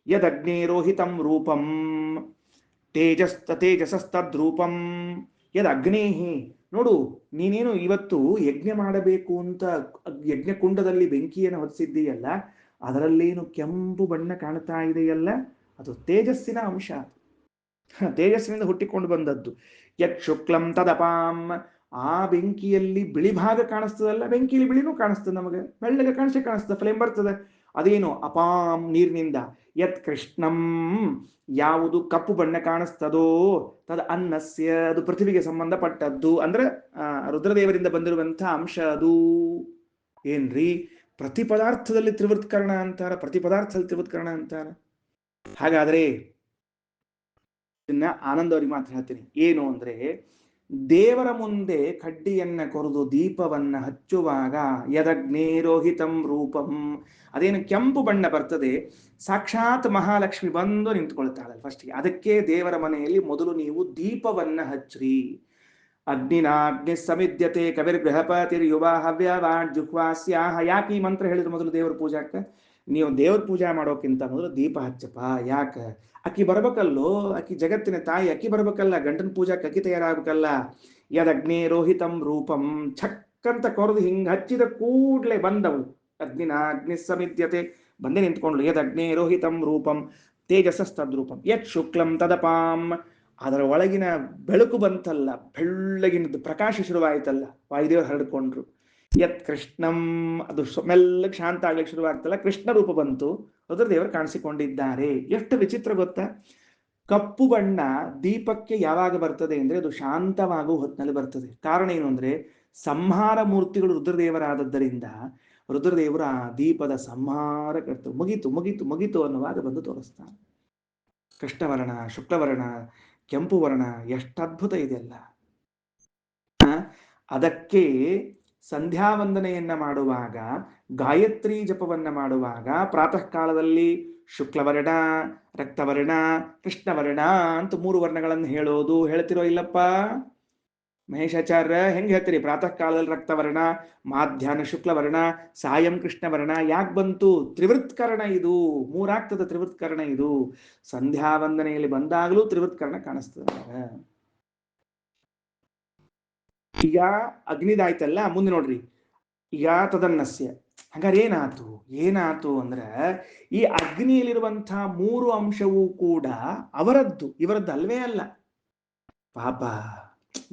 S1: ಯದಗ್ನೇರೋಹಿತಂ ರೂಪಂ ತೇಜಸಸ್ತದ್ರೂಪಂ ಯದ್ ಅಗ್ನೇಹಿ. ನೋಡು, ನೀನೇನು ಇವತ್ತು ಯಜ್ಞ ಮಾಡಬೇಕು ಅಂತ ಯಜ್ಞಕುಂಡದಲ್ಲಿ ಬೆಂಕಿಯನ್ನು ಹೊತ್ತಿಸಿದ್ದೀಯಲ್ಲ, ಅದರಲ್ಲೇನು ಕೆಂಪು ಬಣ್ಣ ಕಾಣ್ತಾ ಇದೆಯಲ್ಲ, ಅದು ತೇಜಸ್ಸಿನ ಅಂಶ. ತೇಜಸ್ಸಿನಿಂದ ಹುಟ್ಟಿಕೊಂಡು ಬಂದದ್ದು. ಯತ್ ಶುಕ್ಲಂ ತದಪಾಂ. ಆ ಬೆಂಕಿಯಲ್ಲಿ ಬಿಳಿ ಭಾಗ ಕಾಣಿಸ್ತದಲ್ಲ, ಬೆಂಕಿಯಲ್ಲಿ ಬಿಳಿನೂ ಕಾಣಿಸ್ತದೆ, ನಮಗೆ ಬೆಳ್ಳಗೆ ಕಾಣಿಸ್ತದೆ, ಫ್ಲೇಮ್ ಬರ್ತದೆ. ಅದೇನು ಅಪಾಂ ನೀರಿನಿಂದ, ಯತ್ ಕೃಷ್ಣಂ ಯಾವುದು ಕಪ್ಪು ಬಣ್ಣ ಕಾಣಿಸ್ತದೋ, ತದ ಅನ್ನಸ್ಯ ಅದು ಪೃಥ್ವಿಗೆ ಸಂಬಂಧಪಟ್ಟದ್ದು, ಅಂದ್ರೆ ರುದ್ರದೇವರಿಂದ ಬಂದಿರುವಂತಹ ಅಂಶ ಅದು. ಏನ್ರಿ ಪ್ರತಿ ಪದಾರ್ಥದಲ್ಲಿ ತ್ರಿವೃತ್ಕರಣ ಅಂತಾರ, ಪ್ರತಿ ಪದಾರ್ಥದಲ್ಲಿ ತ್ರಿವೃತ್ಕರಣ ಅಂತಾರ. ಹಾಗಾದ್ರೆ ಇದನ್ನ ಆನಂದವರಿಗೆ ಮಾತ್ರ ಹೇಳ್ತೀನಿ. ಏನು ಅಂದ್ರೆ ದೇವರ ಮುಂದೆ ಕಡ್ಡಿಯನ್ನ ಕೊರೆದು ದೀಪವನ್ನ ಹಚ್ಚುವಾಗ ಯದಗ್ನೇರೋಹಿತಂ ರೂಪಂ, ಅದೇನು ಕೆಂಪು ಬಣ್ಣ ಬರ್ತದೆ, ಸಾಕ್ಷಾತ್ ಮಹಾಲಕ್ಷ್ಮಿ ಬಂದು ನಿಂತ್ಕೊಳ್ತಾಳೆ ಫಸ್ಟ್ಗೆ. ಅದಕ್ಕೆ ದೇವರ ಮನೆಯಲ್ಲಿ ಮೊದಲು ನೀವು ದೀಪವನ್ನ ಹಚ್ಚ್ರಿ. ಅಗ್ನಿನಾಗ್ನಿ ಸಮಿದ್ಯತೆ ಕವಿರ್ಗೃಹಪತಿರ್ಯುವ ಹವ್ಯವಾಡ್ ಜುಹ್ವಾಸ್ಯಾಹ. ಯಾಕೆ ಈ ಮಂತ್ರ ಹೇಳಿದ್ರು ಮೊದಲು ದೇವರ ಪೂಜಾಕ್ಕ? ನೀವು ದೇವ್ರ ಪೂಜಾ ಮಾಡೋಕ್ಕಿಂತ ಮೊದಲು ದೀಪ ಹಚ್ಚಪ್ಪ. ಯಾಕ? ಅಕ್ಕಿ ಬರ್ಬೇಕಲ್ಲೋ, ಅಕ್ಕಿ ಜಗತ್ತಿನ ತಾಯಿ, ಅಕ್ಕಿ ಬರ್ಬೇಕಲ್ಲ, ಗಂಡನ ಪೂಜಾಕ್ಕೆ ಅಕ್ಕಿ ತಯಾರಾಗಬೇಕಲ್ಲ. ಯದಗ್ನೇ ರೋಹಿತಂ ರೂಪಂ, ಛಕ್ಕಂತ ಕೊರದು ಹಿಂಗ್ ಹಚ್ಚಿದ ಕೂಡ್ಲೆ ಬಂದವಳು ಅಗ್ನಿನ ಅಗ್ನಿ ಸಮಿದ್ಯತೆ, ಬಂದೇ ನಿಂತ್ಕೊಂಡ್ಲು. ಯದಗ್ನೇ ರೋಹಿತಂ ರೂಪಂ ತೇಜಸಸ್ತದ್ರೂಪಂ ಯತ್ ಶುಕ್ಲಂ ತದಪಾಂ, ಅದರ ಒಳಗಿನ ಬೆಳಕು ಬಂತಲ್ಲ, ಬೆಳ್ಳಗಿನದ್ದು ಪ್ರಕಾಶ ಶುರುವಾಯ್ತಲ್ಲ, ವಾಯುದೇವರು ಹರಡ್ಕೊಂಡ್ರು. ಯತ್ ಕೃಷ್ಣಂ, ಅದು ಮೆಲ್ಲಗೆ ಶಾಂತ ಆಗ್ಲಿಕ್ಕೆ ಶುರುವಾಗ್ತಲ್ಲ, ಕೃಷ್ಣ ರೂಪ ಬಂತು, ರುದ್ರದೇವರು ಕಾಣಿಸಿಕೊಂಡಿದ್ದಾರೆ. ಎಷ್ಟು ವಿಚಿತ್ರ ಗೊತ್ತಾ? ಕಪ್ಪು ಬಣ್ಣ ದೀಪಕ್ಕೆ ಯಾವಾಗ ಬರ್ತದೆ ಅಂದ್ರೆ ಅದು ಶಾಂತವಾಗುವ ಹೊತ್ತಿನಲ್ಲಿ ಬರ್ತದೆ. ಕಾರಣ ಏನು ಅಂದ್ರೆ ಸಂಹಾರ ಮೂರ್ತಿಗಳು ರುದ್ರದೇವರಾದದ್ದರಿಂದ ರುದ್ರದೇವರು ಆ ದೀಪದ ಸಂಹಾರ ಕರ್ತರು. ಮುಗೀತು ಮುಗೀತು ಮುಗೀತು ಅನ್ನುವಾಗ ಬಂದು ತೋರಿಸ್ತಾನೆ. ಕೃಷ್ಣವರ್ಣ, ಶುಕ್ಲವರ್ಣ, ಕೆಂಪು ವರ್ಣ, ಎಷ್ಟು ಅದ್ಭುತ ಇದೆಯಲ್ಲ. ಅದಕ್ಕೆ ಸಂಧ್ಯಾ ವಂದನೆಯನ್ನ ಮಾಡುವಾಗ, ಗಾಯತ್ರಿ ಜಪವನ್ನ ಮಾಡುವಾಗ ಪ್ರಾತಃ ಕಾಲದಲ್ಲಿ ಶುಕ್ಲವರ್ಣ, ರಕ್ತವರ್ಣ, ಕೃಷ್ಣವರ್ಣ ಅಂತ 3 ವರ್ಣಗಳನ್ನು ಹೇಳೋದು. ಹೇಳ್ತಿರೋ ಇಲ್ಲಪ್ಪ ಮಹೇಶಾಚಾರ್ಯ? ಹೆಂಗ್ ಹೇಳ್ತೀರಿ? ಪ್ರಾತಃ ಕಾಲದಲ್ಲಿ ರಕ್ತವರ್ಣ, ಮಾಧ್ಯಾಹ್ನ ಶುಕ್ಲವರ್ಣ, ಸಾಯಂ ಕೃಷ್ಣವರ್ಣ. ಯಾಕೆ ಬಂತು? ತ್ರಿವೃತ್ಕರಣ ಇದು, 3 ಆಗ್ತದ ತ್ರಿವೃತ್ಕರಣ ಇದು. ಸಂಧ್ಯಾ ವಂದನೆಯಲ್ಲಿ ಬಂದಾಗಲೂ ತ್ರಿವೃತ್ಕರಣ ಕಾಣಿಸ್ತದೆ. ಈಗ ಅಗ್ನಿದಾಯ್ತಲ್ಲ, ಮುಂದೆ ನೋಡ್ರಿ. ಈಗ ತದನ್ನಸ್ಯ, ಹಾಗಾದ್ರೆ ಏನಾತು ಅಂದ್ರೆ ಈ ಅಗ್ನಿಯಲ್ಲಿರುವಂತಹ 3 ಅಂಶವೂ ಕೂಡ ಅವರದ್ದು, ಇವರದ್ದು ಅಲ್ವೇ ಅಲ್ಲ. ಪಾಪ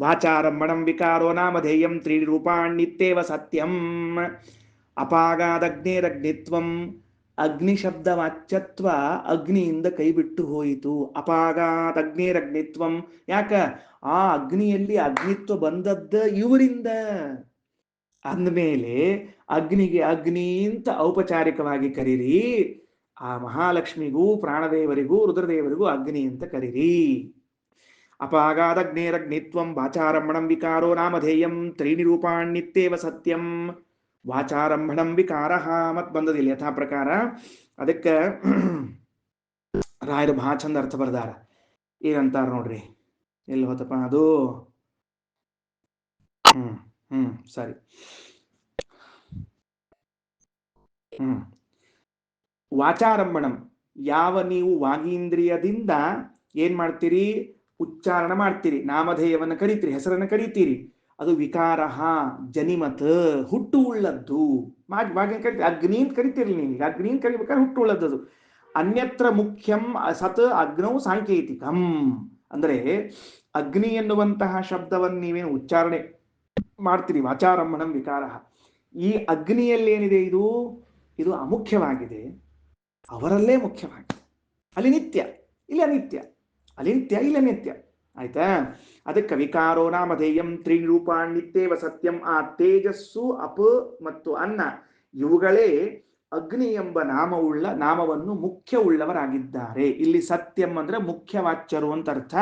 S1: ವಾಚಾರಂಭಣಂ ವಿಕಾರೋ ನಾಮಧೇಯಂ ತ್ರೀಣಿ ರೂಪಾಣ್ಯಿತ್ತೇವ ಸತ್ಯಂ. ಅಪಾಗಾದಗ್ನೇರಗ್ನಿತ್ವಂ, ಅಗ್ನಿ ಶಬ್ದ ವಾಚ್ಯತ್ವ ಅಗ್ನಿಯಿಂದ ಕೈಬಿಟ್ಟು ಹೋಯಿತು. ಅಪಾಗಾದಗ್ನೇರಗ್ನಿತ್ವಂ, ಯಾಕ? ಆ ಅಗ್ನಿಯಲ್ಲಿ ಅಗ್ನಿತ್ವ ಬಂದದ್ದ ಇವರಿಂದ. ಅಂದಮೇಲೆ ಅಗ್ನಿಗೆ ಅಗ್ನಿ ಅಂತ ಔಪಚಾರಿಕವಾಗಿ ಕರೀರಿ, ಆ ಮಹಾಲಕ್ಷ್ಮಿಗೂ ಪ್ರಾಣದೇವರಿಗೂ ರುದ್ರದೇವರಿಗೂ ಅಗ್ನಿ ಅಂತ ಕರೀರಿ. ಅಪಾಗಾದಗ್ನೇರಗ್ನಿತ್ವಂ ವಾಚಾರಂಭಣಂ ವಿಕಾರೋ ನಾಮಧೇಯಂ ತ್ರೀಣಿ ರೂಪಾಣ್ಯಿತ್ತೇವ ಸತ್ಯಂ. ವಾಚಾರಂಭಣಂ ವಿಕಾರ ಮತ್ ಬಂದದಿಲ್ಲ ಯಥಾ ಪ್ರಕಾರ. ಅದಕ್ಕೆ ರಾಯರು ಬಹಳ ಚಂದ ಅರ್ಥ ಬರ್ದಾರ. ಏನಂತಾರ ನೋಡ್ರಿ, ಎಲ್ಲಿ ಹೋತಪ್ಪ ಅದು? ಸರಿ. ವಾಚಾರಂಭಣಂ, ಯಾವ ನೀವು ವಾಗೀಂದ್ರಿಯದಿಂದ ಏನ್ ಮಾಡ್ತೀರಿ? ಉಚ್ಚಾರಣ ಮಾಡ್ತೀರಿ, ನಾಮಧೇಯವನ್ನು ಕರಿತೀರಿ, ಹೆಸರನ್ನು ಕರಿತೀರಿ. ಅದು ವಿಕಾರ ಜನಿಮತ್, ಹುಟ್ಟು ಉಳ್ಳದ್ದು. ಕರಿತೀರಿ, ಅಗ್ನಿ ಅಂತ ಕರಿತೀರಿ ನೀವು. ಅಗ್ನಿ ಅಂತ ಕರಿಬೇಕಾದ್ರೆ ಹುಟ್ಟು ಉಳ್ಳದ್ದು. ಅನ್ಯತ್ರ ಮುಖ್ಯಂ ಸತ್ ಅಗ್ನೌ ಸಾಂಕೇತಿಕಂ, ಅಂದ್ರೆ ಅಗ್ನಿ ಎನ್ನುವಂತಹ ಶಬ್ದವನ್ನು ನೀವೇನು ಉಚ್ಚಾರಣೆ ಮಾಡ್ತೀರಿ, ವಾಚಾರಂಭಣಂ ವಿಕಾರ. ಈ ಅಗ್ನಿಯಲ್ಲಿ ಏನಿದೆ? ಇದು ಅಮುಖ್ಯವಾಗಿದೆ, ಅವರಲ್ಲೇ ಮುಖ್ಯವಾಗಿದೆ. ಅಲ್ಲಿ ನಿತ್ಯ, ಇಲ್ಲಿ ಅನಿತ್ಯ, ಅಲ್ಲಿ ನಿತ್ಯ, ಇಲ್ಲಿ ಅನಿತ್ಯ. ಆಯ್ತಾ? ಅದಕ್ಕೆ ವಿಕಾರೋ ನಾಮಧೇಯಂ ತ್ರೀಣಿ ರೂಪಾಣ್ಯಿತ್ತೇವ ಸತ್ಯಂ. ಆ ತೇಜಸ್ಸು, ಅಪ ಮತ್ತು ಅನ್ನ ಇವುಗಳೇ ಅಗ್ನಿ ಎಂಬ ನಾಮವನ್ನು ಮುಖ್ಯ ಉಳ್ಳವರಾಗಿದ್ದಾರೆ. ಇಲ್ಲಿ ಸತ್ಯಂ ಅಂದ್ರೆ ಮುಖ್ಯವಾಚ್ಯರು ಅಂತ ಅರ್ಥ,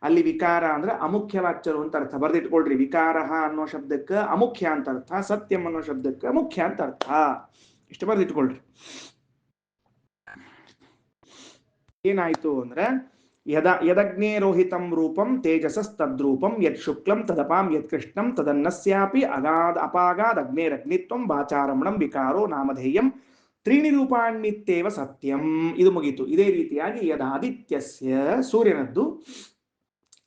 S1: ಅಲ್ಲಿ ವಿಕಾರ ಅಂದ್ರೆ ಅಮುಖ್ಯವಾಚ್ಯರು ಅಂತ ಅರ್ಥ. ಬರ್ದಿಟ್ಕೊಳ್ರಿ, ವಿಕಾರ ಅನ್ನೋ ಶಬ್ದಕ್ಕೆ ಅಮುಖ್ಯ ಅಂತ ಅರ್ಥ, ಸತ್ಯಂ ಅನ್ನೋ ಶಬ್ದಕ್ಕೆ ಮುಖ್ಯ ಅಂತ ಅರ್ಥ. ಇಷ್ಟು ಬರ್ದಿಟ್ಕೊಳ್ರಿ. ಏನಾಯ್ತು ಅಂದ್ರೆ ಯದಗ್ನೇ ರೋಹಿತಂ ರೂಪಂ ತೇಜಸಸ್ತದ್ರೂಪಂ ಯತ್ ಶುಕ್ಲಂ ತದಪಾಂ ಯತ್ ಕೃಷ್ಣಂ ತದನ್ನಸ್ಯಾಪಿ ಅಪಾಗಾದ್ ಅಗ್ನೇರಗ್ನಿತ್ವಂ ವಾಚಾರಮಣಂ ವಿಕಾರೋ ನಾಮಧೇಯಂ ತ್ರೀಣಿ ರೂಪಾಣ್ಯಿತ್ತೇವ ಸತ್ಯಂ. ಇದು ಮುಗೀತು. ಇದೇ ರೀತಿಯಾಗಿ ಯದಾದಿತ್ಯಸ್ಯ, ಸೂರ್ಯನದ್ದು,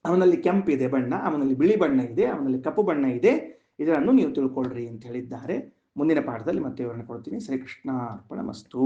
S1: ಅವನಲ್ಲಿ ಕೆಂಪಿದೆ ಬಣ್ಣ, ಅವನಲ್ಲಿ ಬಿಳಿ ಬಣ್ಣ ಇದೆ, ಅವನಲ್ಲಿ ಕಪ್ಪು ಬಣ್ಣ ಇದೆ. ಇದನ್ನು ನೀವು ತಿಳ್ಕೊಳ್ರಿ ಅಂತ ಹೇಳಿದ್ದಾರೆ. ಮುಂದಿನ ಪಾಠದಲ್ಲಿ ಮತ್ತೆ ವಿವರಣೆ ಕೊಡ್ತೀನಿ. ಶ್ರೀಕೃಷ್ಣ ಅರ್ಪಣಮಸ್ತು.